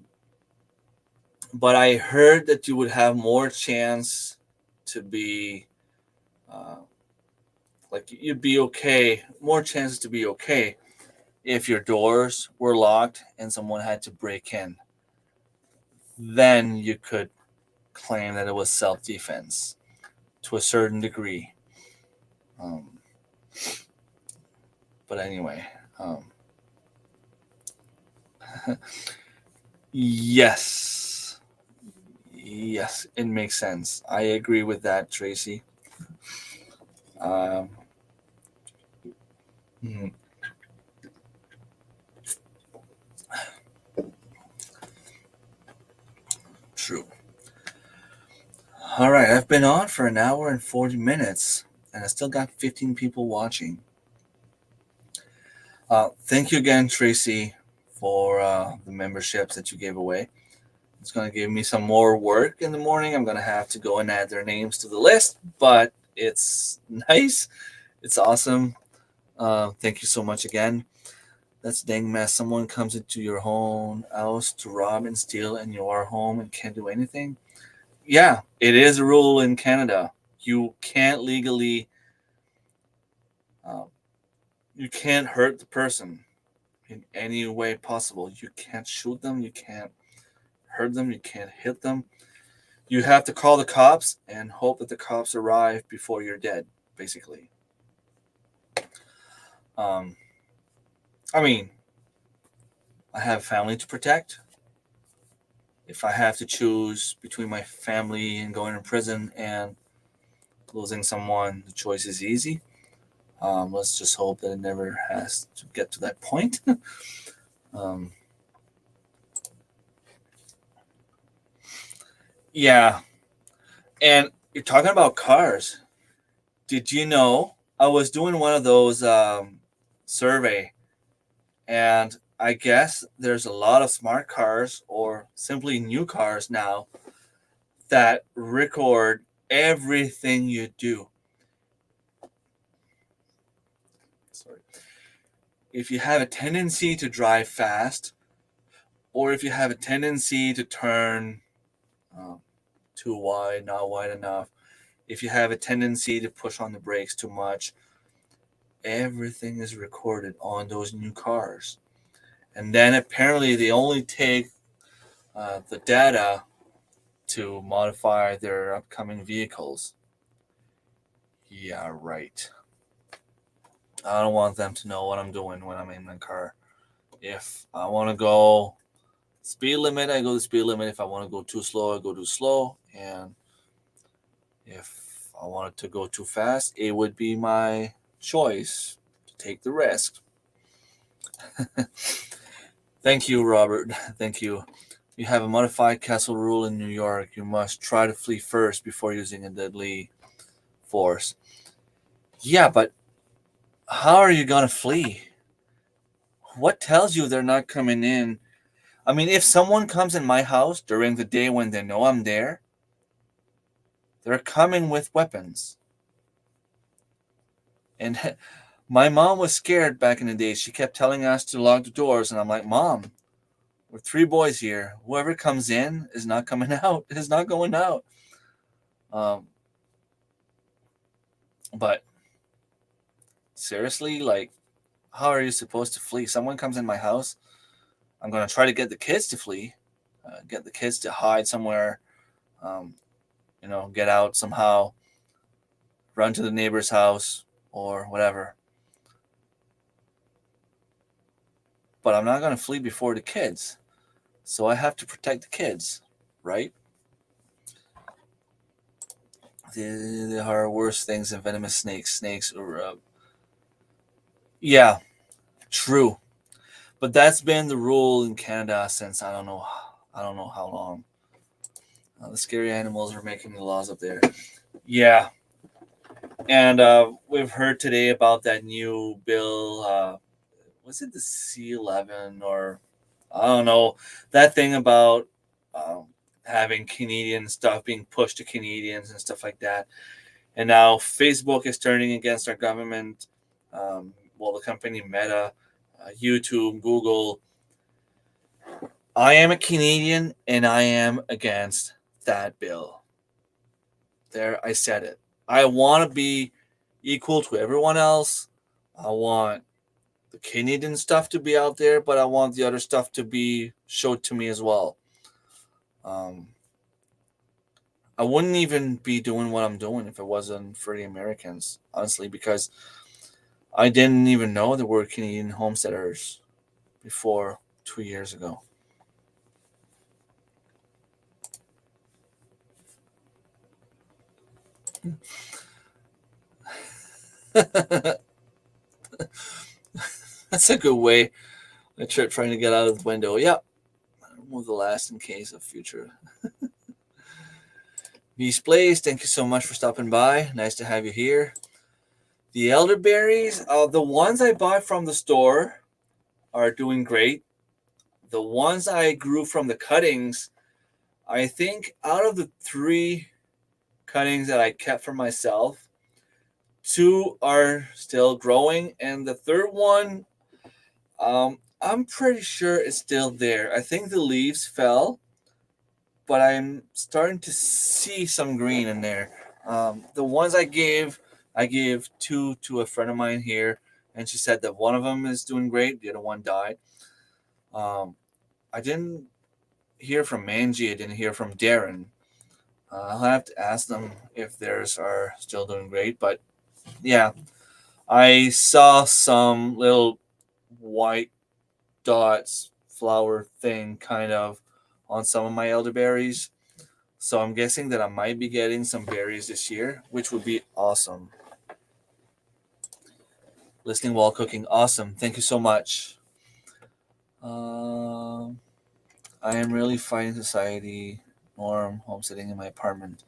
I heard that you would have more chance to be, you'd be okay, more chances to be okay if your doors were locked and someone had to break in. Then you could claim that it was self-defense to a certain degree. But anyway, yes, it makes sense. I agree with that, Tracy. True. All right, I've been on for an hour and 40 minutes, and I still got 15 people watching. Thank you again, Tracy, for the memberships that you gave away. It's going to give me some more work in the morning. I'm going to have to go and add their names to the list, but it's nice. It's awesome. Thank you so much again. That's dang mess. Someone comes into your home house to rob and steal, and you are home and can't do anything. Yeah, it is a rule in Canada. You can't legally, you can't hurt the person in any way possible. You can't shoot them. You can't hurt them. You can't hit them. You have to call the cops and hope that the cops arrive before you're dead, basically. I mean, I have family to protect. If I have to choose between my family and going to prison and losing someone, the choice is easy. Let's just hope that it never has to get to that point. Yeah. And you're talking about cars. Did you know I was doing one of those survey, and I guess there's a lot of smart cars or simply new cars now that record everything you do. Sorry. If you have a tendency to drive fast, or if you have a tendency to turn too wide, not wide enough, if you have a tendency to push on the brakes too much, everything is recorded on those new cars. And then apparently they only take the data to modify their upcoming vehicles. Yeah, right. I don't want them to know what I'm doing when I'm in my car. If I want to go speed limit, I go the speed limit. If I want to go too slow, I go too slow. And if I wanted to go too fast, it would be my choice to take the risk. Thank you, Robert. Thank you. You have a modified castle rule in New York. You must try to flee first before using a deadly force. Yeah, but how are you going to flee? What tells you they're not coming in? I mean, if someone comes in my house during the day when they know I'm there, they're coming with weapons. And my mom was scared back in the day. She kept telling us to lock the doors, and I'm like, Mom, we're 3 boys here. Whoever comes in is not coming out. Is not going out. But seriously, like, how are you supposed to flee? Someone comes in my house. I'm going to try to get the kids to flee, get the kids to hide somewhere, get out somehow, run to the neighbor's house or whatever. But I'm not going to flee before the kids. So I have to protect the kids, right? There are worse things than venomous snakes. Snakes are, yeah, true. But that's been the rule in Canada since I don't know how long. The scary animals are making the laws up there. Yeah. And we've heard today about that new bill. Was it the C11 or I don't know, that thing about having Canadian stuff being pushed to Canadians and stuff like that. And now Facebook is turning against our government. Well, the company Meta, YouTube, Google. I am a Canadian and I am against that bill. There, I said it. I want to be equal to everyone else. I want the Canadian stuff to be out there, but I want the other stuff to be showed to me as well. Um, I wouldn't even be doing what I'm doing if it wasn't for the Americans, honestly, because I didn't even know there were Canadian homesteaders before 2 years ago. That's a good way. A trip trying to get out of the window. Yep. Remove the last in case of future. Beast Blaze, thank you so much for stopping by. Nice to have you here. The elderberries, the ones I bought from the store are doing great. The ones I grew from the cuttings, I think out of the 3 cuttings that I kept for myself, 2 are still growing, and the third one, I'm pretty sure it's still there. I think the leaves fell, but I'm starting to see some green in there. The ones I gave 2 to a friend of mine here, and she said that one of them is doing great, the other one died. I didn't hear from Manji. I didn't hear from Darren. I'll have to ask them if theirs are still doing great. But yeah, I saw some little white dots, flower thing kind of on some of my elderberries. So I'm guessing that I might be getting some berries this year, which would be awesome. Listening while cooking. Awesome. Thank you so much. I am really fighting society norm homesteading in my apartment.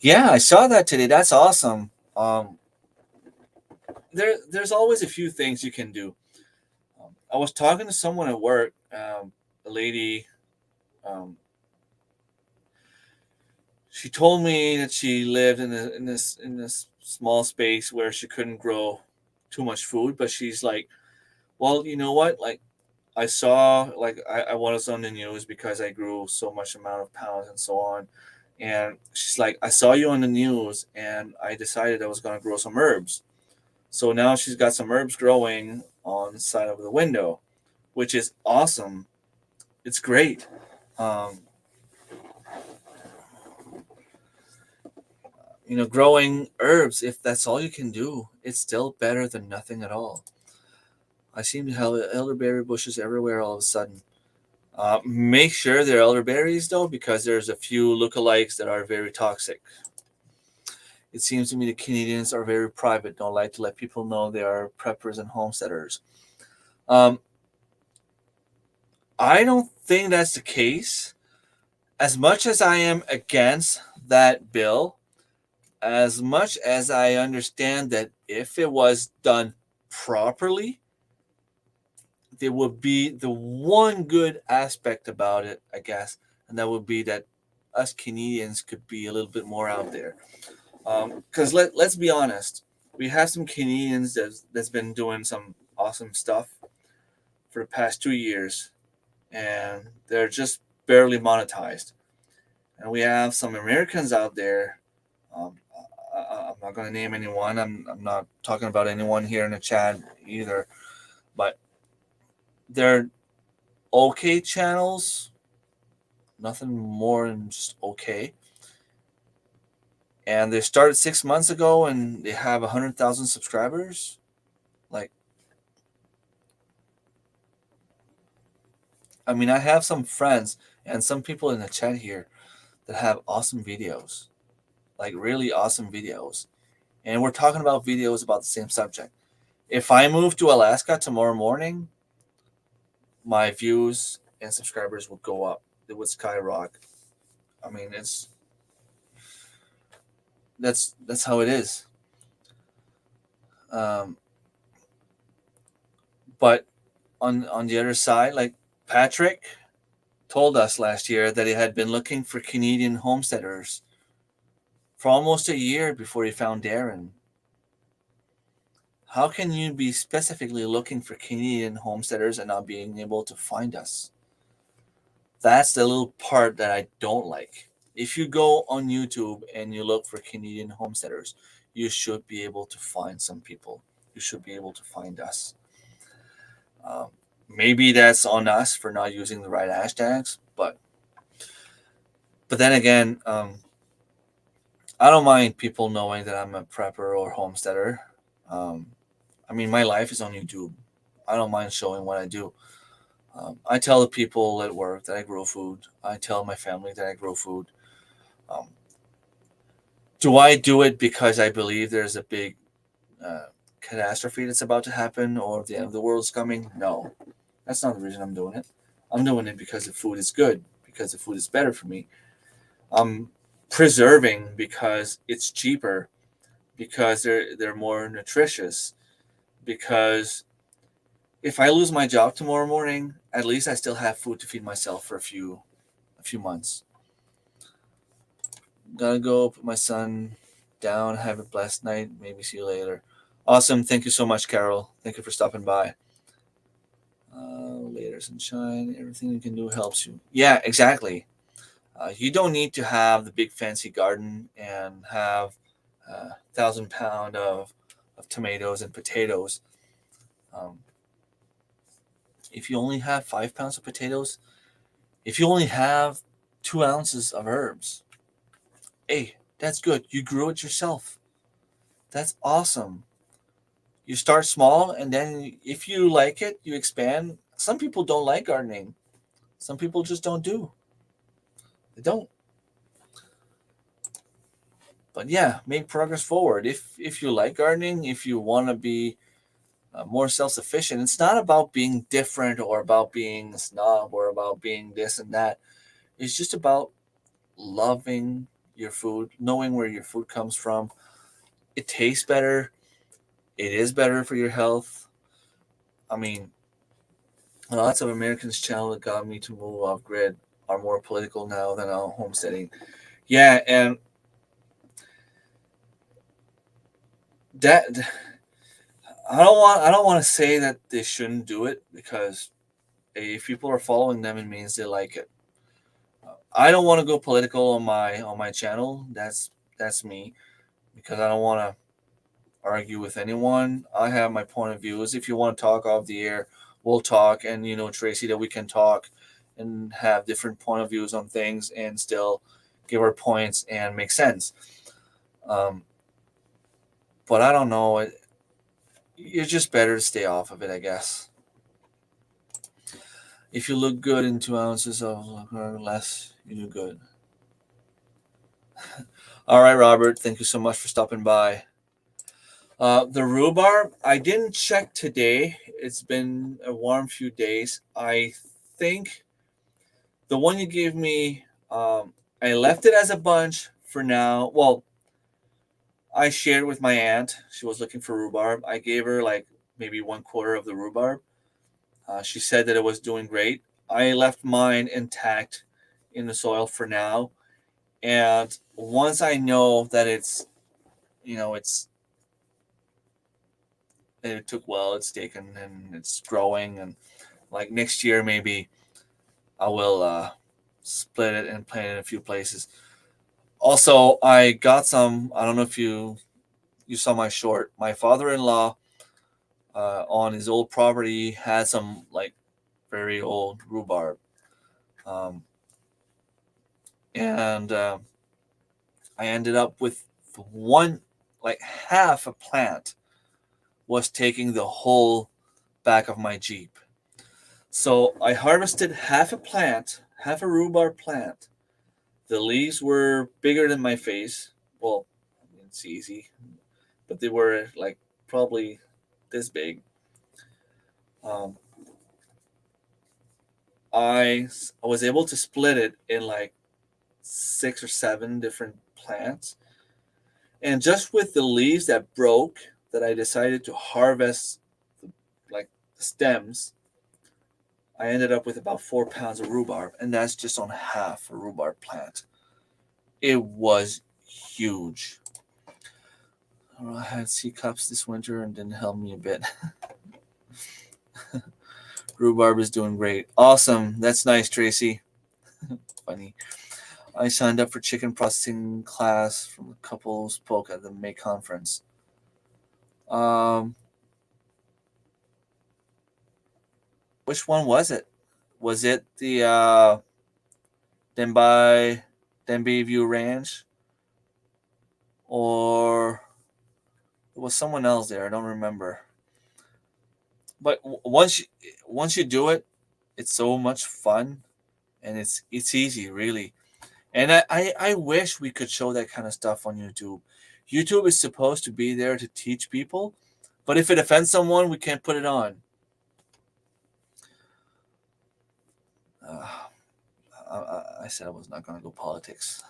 Yeah, I saw that today. That's awesome. There's always a few things you can do. I was talking to someone at work, a lady. Um, she told me that she lived in this small space where she couldn't grow too much food, but she's like, well, you know what? Like, I saw, like, I was on the news because I grew so much amount of pounds and so on. And she's like, I saw you on the news and I decided I was going to grow some herbs. So now she's got some herbs growing on the side of the window, which is awesome. It's great. Um, growing herbs, if that's all you can do, it's still better than nothing at all. I seem to have elderberry bushes everywhere all of a sudden. Make sure they're elderberries though, because there's a few lookalikes that are very toxic. It seems to me the Canadians are very private, don't like to let people know they are preppers and homesteaders. Um, I don't think that's the case. As much as I am against that bill, as much as I understand that if it was done properly, there would be the one good aspect about it, I guess, and that would be that us Canadians could be a little bit more out there. Because let's be honest, we have some Canadians that's been doing some awesome stuff for the past 2 years, and they're just barely monetized. And we have some Americans out there. Um, I'm not going to name anyone. I'm not talking about anyone here in the chat either, but they're okay channels, nothing more than just okay. And they started 6 months ago, and they have 100,000 subscribers. Like, I mean, I have some friends and some people in the chat here that have awesome videos, like really awesome videos. And we're talking about videos about the same subject. If I move to Alaska tomorrow morning, my views and subscribers would go up. It would skyrocket. I mean, that's how it is. Um, but on the other side, like Patrick, told us last year that he had been looking for Canadian homesteaders for almost a year before he found Darren. How can you be specifically looking for Canadian homesteaders and not being able to find us? That's the little part that I don't like. If you go on YouTube and you look for Canadian homesteaders, you should be able to find some people. You should be able to find us. Um, Maybe that's on us for not using the right hashtags, but then again, I don't mind people knowing that I'm a prepper or homesteader. Um, I mean, my life is on YouTube. I don't mind showing what I do. I tell the people at work that I grow food. I tell my family that I grow food. Um, do I do it because I believe there's a big uh, catastrophe that's about to happen or the end of the world is coming? No, that's not the reason I'm doing it. I'm doing it because the food is good, because the food is better for me. I'm preserving because it's cheaper, because they're more nutritious, because if I lose my job tomorrow morning, at least I still have food to feed myself for a few months. Gotta go put my son down. Have a blessed night. Maybe see you later. Awesome. Thank you so much, Carol. Thank you for stopping by. Later, sunshine. Everything you can do helps you. Yeah, exactly. You don't need to have the big fancy garden and have 1,000 pound of tomatoes and potatoes. Um, if you only have 5 pounds of potatoes, if you only have 2 ounces of herbs, hey, that's good. You grew it yourself. That's awesome. You start small, and then if you like it, you expand. Some people don't like gardening. Some people just don't do. They don't. But yeah, make progress forward. If you like gardening, if you want to be more self sufficient, it's not about being different or about being a snob or about being this and that. It's just about loving your food, knowing where your food comes from. It tastes better. It is better for your health. I mean, lots of Americans' channel that got me to move off grid are more political now than homesteading. Yeah, and that I don't want to say that they shouldn't do it because if people are following them, it means they like it. I don't want to go political on my channel. That's me because I don't want to argue with anyone. I have my point of views. If you want to talk off the air, we'll talk. And you know, Tracy, that we can talk and have different point of views on things and still give our points and make sense. Um, but I don't know. You're just better to stay off of it, I guess. If you look good in 2 ounces of less, you do good. All right, Robert. Thank you so much for stopping by. The rhubarb, I didn't check today. It's been a warm few days. I think the one you gave me, I left it as a bunch for now. Well, I shared with my aunt. She was looking for rhubarb. I gave her like maybe 1/4 of the rhubarb. She said that it was doing great. I left mine intact in the soil for now. And once I know that it's it took well, it's taken and it's growing, and like next year maybe I will split it and plant it in a few places. Also, I got some. I don't know if you saw my short. My father-in-law on his old property had some like very old rhubarb, um, and I ended up with one like half a plant was taking the whole back of my Jeep. So I harvested half a plant, half a rhubarb plant. The leaves were bigger than my face. Well, it's easy, but they were like probably this big. Um, I was able to split it in like 6 or 7 different plants, and just with the leaves that broke, that I decided to harvest like the stems. I ended up with about 4 pounds of rhubarb, and that's just on half a rhubarb plant. It was huge. I had sea cups this winter and didn't help me a bit. Rhubarb is doing great. Awesome. That's nice, Tracy. Funny. I signed up for chicken processing class from a couple who spoke at the May conference. Which one was it? Was it the Denby View Ranch? Or there was someone else there. I don't remember. But once you do it, it's so much fun, and it's easy, really. And I wish we could show that kind of stuff on YouTube. YouTube is supposed to be there to teach people, but if it offends someone, we can't put it on. I said I was not going to go politics.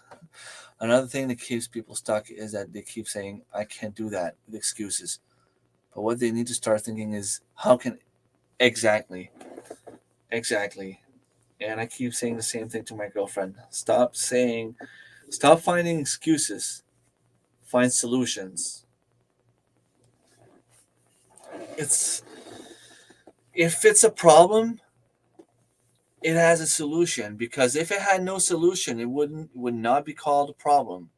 Another thing that keeps people stuck is that they keep saying, I can't do that, with excuses. But what they need to start thinking is, how can... Exactly. And I keep saying the same thing to my girlfriend. Stop finding excuses. Find solutions. If it's a problem, it has a solution, because if it had no solution, it would not be called a problem.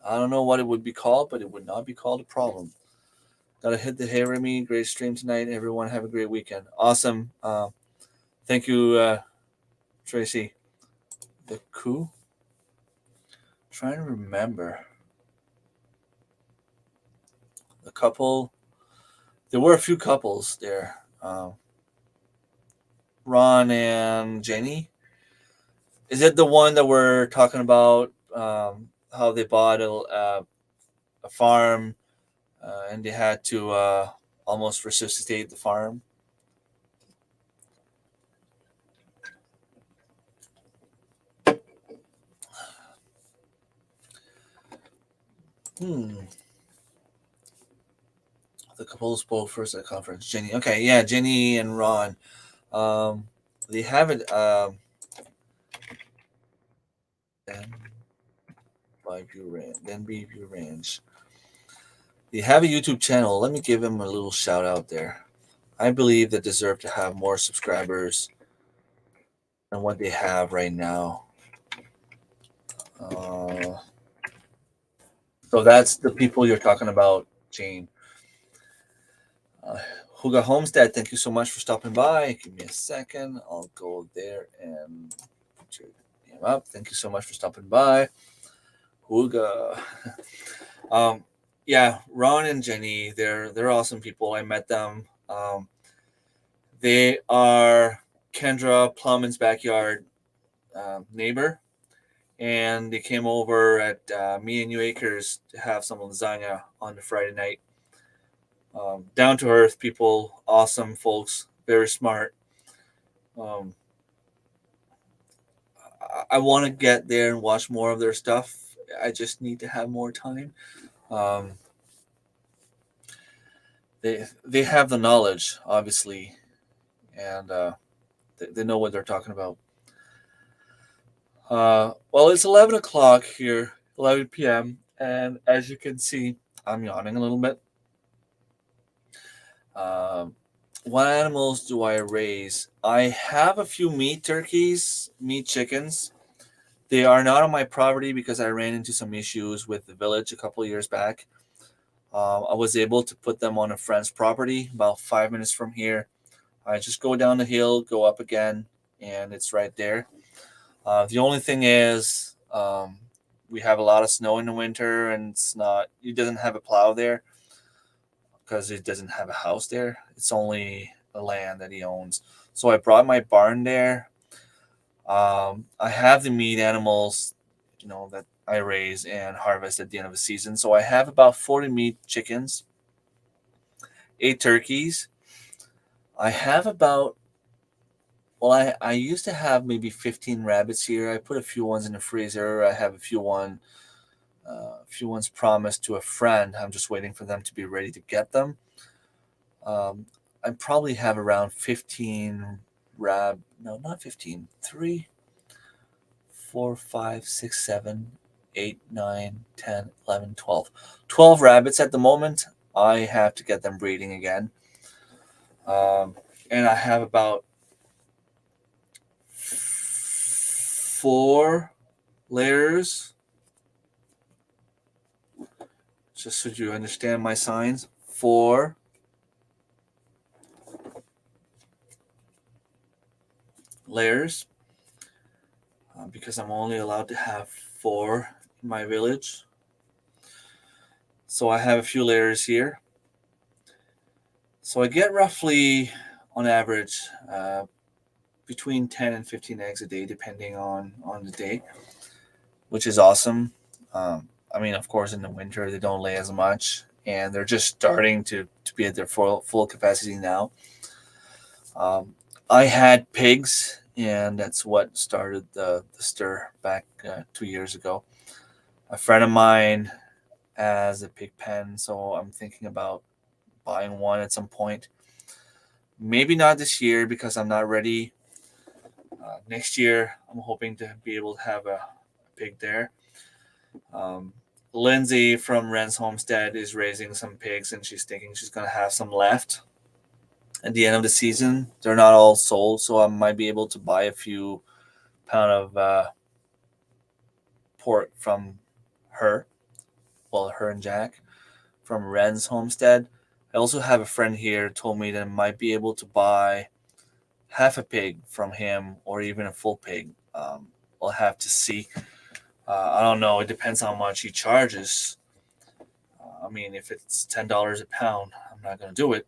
I don't know what it would be called, but it would not be called a problem. Gotta hit the hay, Remy. Great stream tonight. Everyone have a great weekend. Awesome. Thank you, Tracy. The coup? Trying to remember. The couple. There were a few couples there. Ron and Jenny. Is it the one that we're talking about? How they bought a farm, and they had to almost resuscitate the farm. The couple spoke first at the conference. Jenny. Okay, yeah, Jenny and Ron. They have it. Denby View Ranch. They have a YouTube channel. Let me give them a little shout out there. I believe they deserve to have more subscribers than what they have right now. So that's the people you're talking about, Jane. Huga Homestead, thank you so much for stopping by. Give me a second. I'll go there and put your name up. Thank you so much for stopping by. Huga. Yeah, Ron and Jenny, they're awesome people. I met them. They are Kendra Plumman's backyard neighbor, and they came over at Me and You Acres to have some lasagna on the Friday night. Down to earth people, awesome folks, very smart. I want to get there and watch more of their stuff. I just need to have more time. They have the knowledge, obviously, and they know what they're talking about. Well, it's 11 o'clock here, 11 p.m., and as you can see, I'm yawning a little bit. What animals do I raise? I have a few meat turkeys, meat chickens. They are not on my property because I ran into some issues with the village a couple of years back. I was able to put them on a friend's property about 5 minutes from here. I just go down the hill, go up again, and it's right there. The only thing is, we have a lot of snow in the winter, and it doesn't have a plow there because it doesn't have a house there. It's only the land that he owns. So I brought my barn there. I have the meat animals, that I raise and harvest at the end of the season. So I have about 40 meat chickens, 8 turkeys. I have I used to have maybe 15 rabbits here. I put a few ones in the freezer. I have a few ones promised to a friend. I'm just waiting for them to be ready to get them. I probably have around 15 no, not 15, 3, 4, 5, 6, 7, 8, 9, 10, 11, 12. 12 rabbits at the moment. I have to get them breeding again. And I have about 4 layers. Just so you understand my signs. 4 layers. Because I'm only allowed to have 4 in my village. So I have a few layers here. So I get roughly, on average, between 10 and 15 eggs a day, depending on the day, which is awesome. I mean, of course, in the winter, they don't lay as much, and they're just starting to be at their full capacity now. I had pigs, and that's what started the stir back 2 years ago. A friend of mine has a pig pen, so I'm thinking about buying one at some point. Maybe not this year because I'm not ready. Next year, I'm hoping to be able to have a pig there. Lindsay from Ren's Homestead is raising some pigs, and she's thinking she's going to have some left at the end of the season. They're not all sold, so I might be able to buy a few pound of pork from her. Well, her and Jack from Ren's Homestead. I also have a friend here told me that I might be able to buy half a pig from him or even a full pig. I'll have to see. I don't know. It depends how much he charges. I mean, if it's $10 a pound, I'm not going to do it.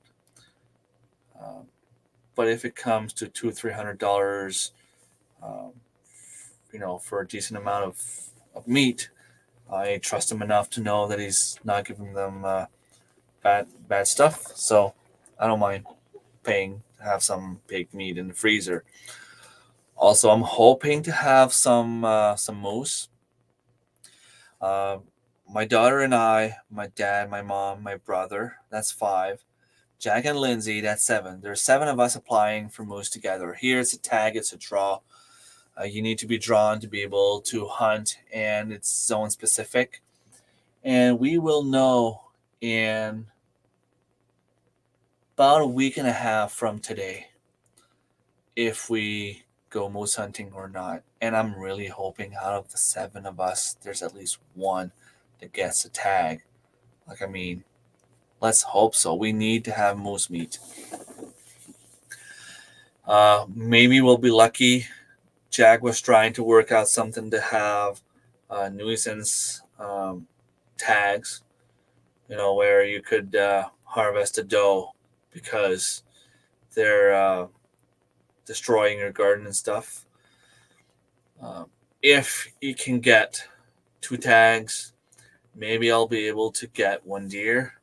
But if it comes to $200-$300, for a decent amount of meat, I trust him enough to know that he's not giving them bad stuff. So I don't mind paying to have some pig meat in the freezer. Also, I'm hoping to have some moose. My daughter and I, my dad, my mom, my brother, that's 5. Jack and Lindsay, that's 7. There's 7 of us applying for moose together. Here it's a tag, it's a draw. You need to be drawn to be able to hunt, and it's zone specific. And we will know in about a week and a half from today if we go moose hunting or not. And I'm really hoping out of the 7 of us, there's at least one that gets a tag. Like, I mean, let's hope so. We need to have moose meat. Maybe we'll be lucky. Jack was trying to work out something to have nuisance tags, where you could harvest a doe because they're destroying your garden and stuff. If you can get 2 tags, maybe I'll be able to get 1 deer.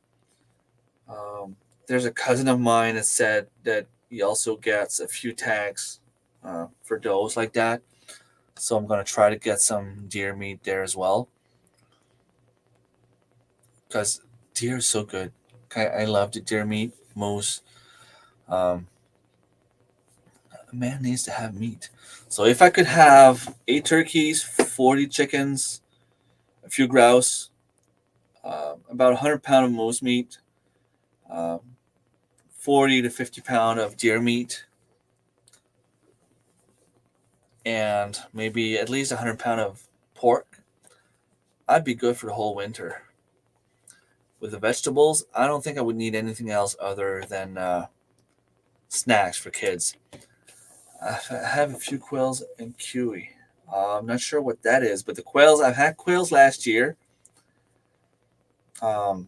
There's a cousin of mine that said that he also gets a few tags for does like that. So I'm going to try to get some deer meat there as well. Because deer is so good. I love the deer meat, moose. A man needs to have meat. So if I could have 8 turkeys, 40 chickens, a few grouse, about 100 pound of moose meat, 40 to 50 pound of deer meat, and maybe at least 100 pound of pork, I'd be good for the whole winter. With the vegetables, I don't think I would need anything else other than snacks for kids. I have a few quails and kiwi. I'm not sure what that is, but the quails, I've had quails last year. I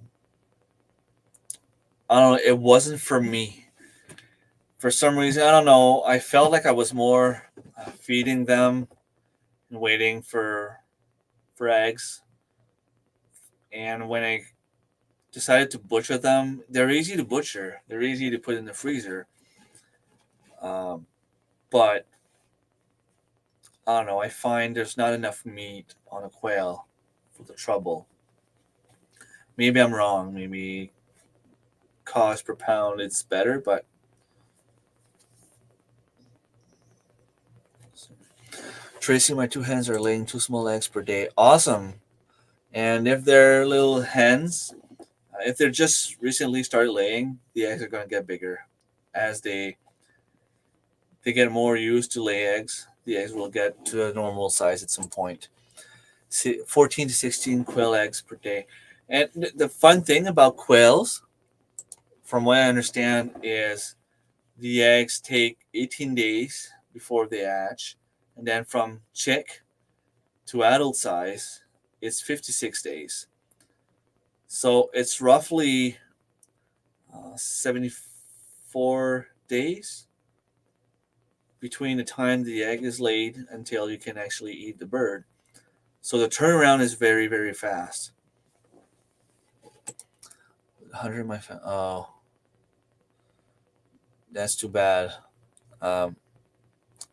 don't know. It wasn't for me. For some reason, I don't know. I felt like I was more feeding them and waiting for eggs. And when I decided to butcher them, they're easy to butcher. They're easy to put in the freezer. But I don't know. I find there's not enough meat on a quail for the trouble. Maybe I'm wrong. Maybe cost per pound it's better, but Tracy, my two hens are laying 2 small eggs per day. Awesome. And if they're little hens, if they're just recently started laying, the eggs are going to get bigger. As they get more used to lay eggs, the eggs will get to a normal size at some point. 14 to 16 quail eggs per day. And the fun thing about quails, from what I understand, is the eggs take 18 days before they hatch. And then from chick to adult size, it's 56 days. So it's roughly 74 days between the time the egg is laid until you can actually eat the bird. So the turnaround is very, very fast. 100 of my oh, that's too bad. Um,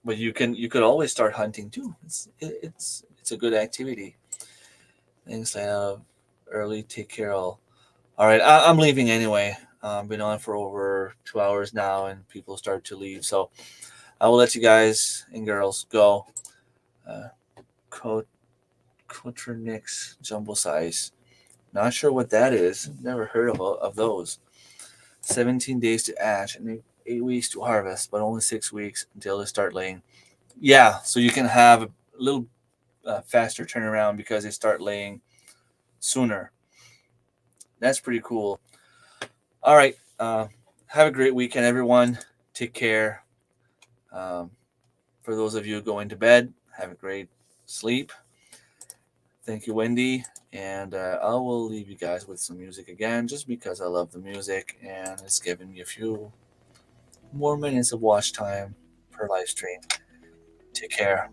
but you could always start hunting too. It's a good activity. Things like early, take care of. All right, I'm leaving anyway. Been on for over 2 hours now, and people start to leave. So I will let you guys and girls go. Cotronix jumbo size. Not sure what that is. Never heard of those. 17 days to hatch and 8 weeks to harvest, but only 6 weeks until they start laying. Yeah, so you can have a little faster turnaround because they start laying sooner. That's pretty cool. All right. Have a great weekend, everyone. Take care. For those of you going to bed, have a great sleep. Thank you, Wendy. And I will leave you guys with some music again just because I love the music and it's given me a few more minutes of watch time per live stream. Take care.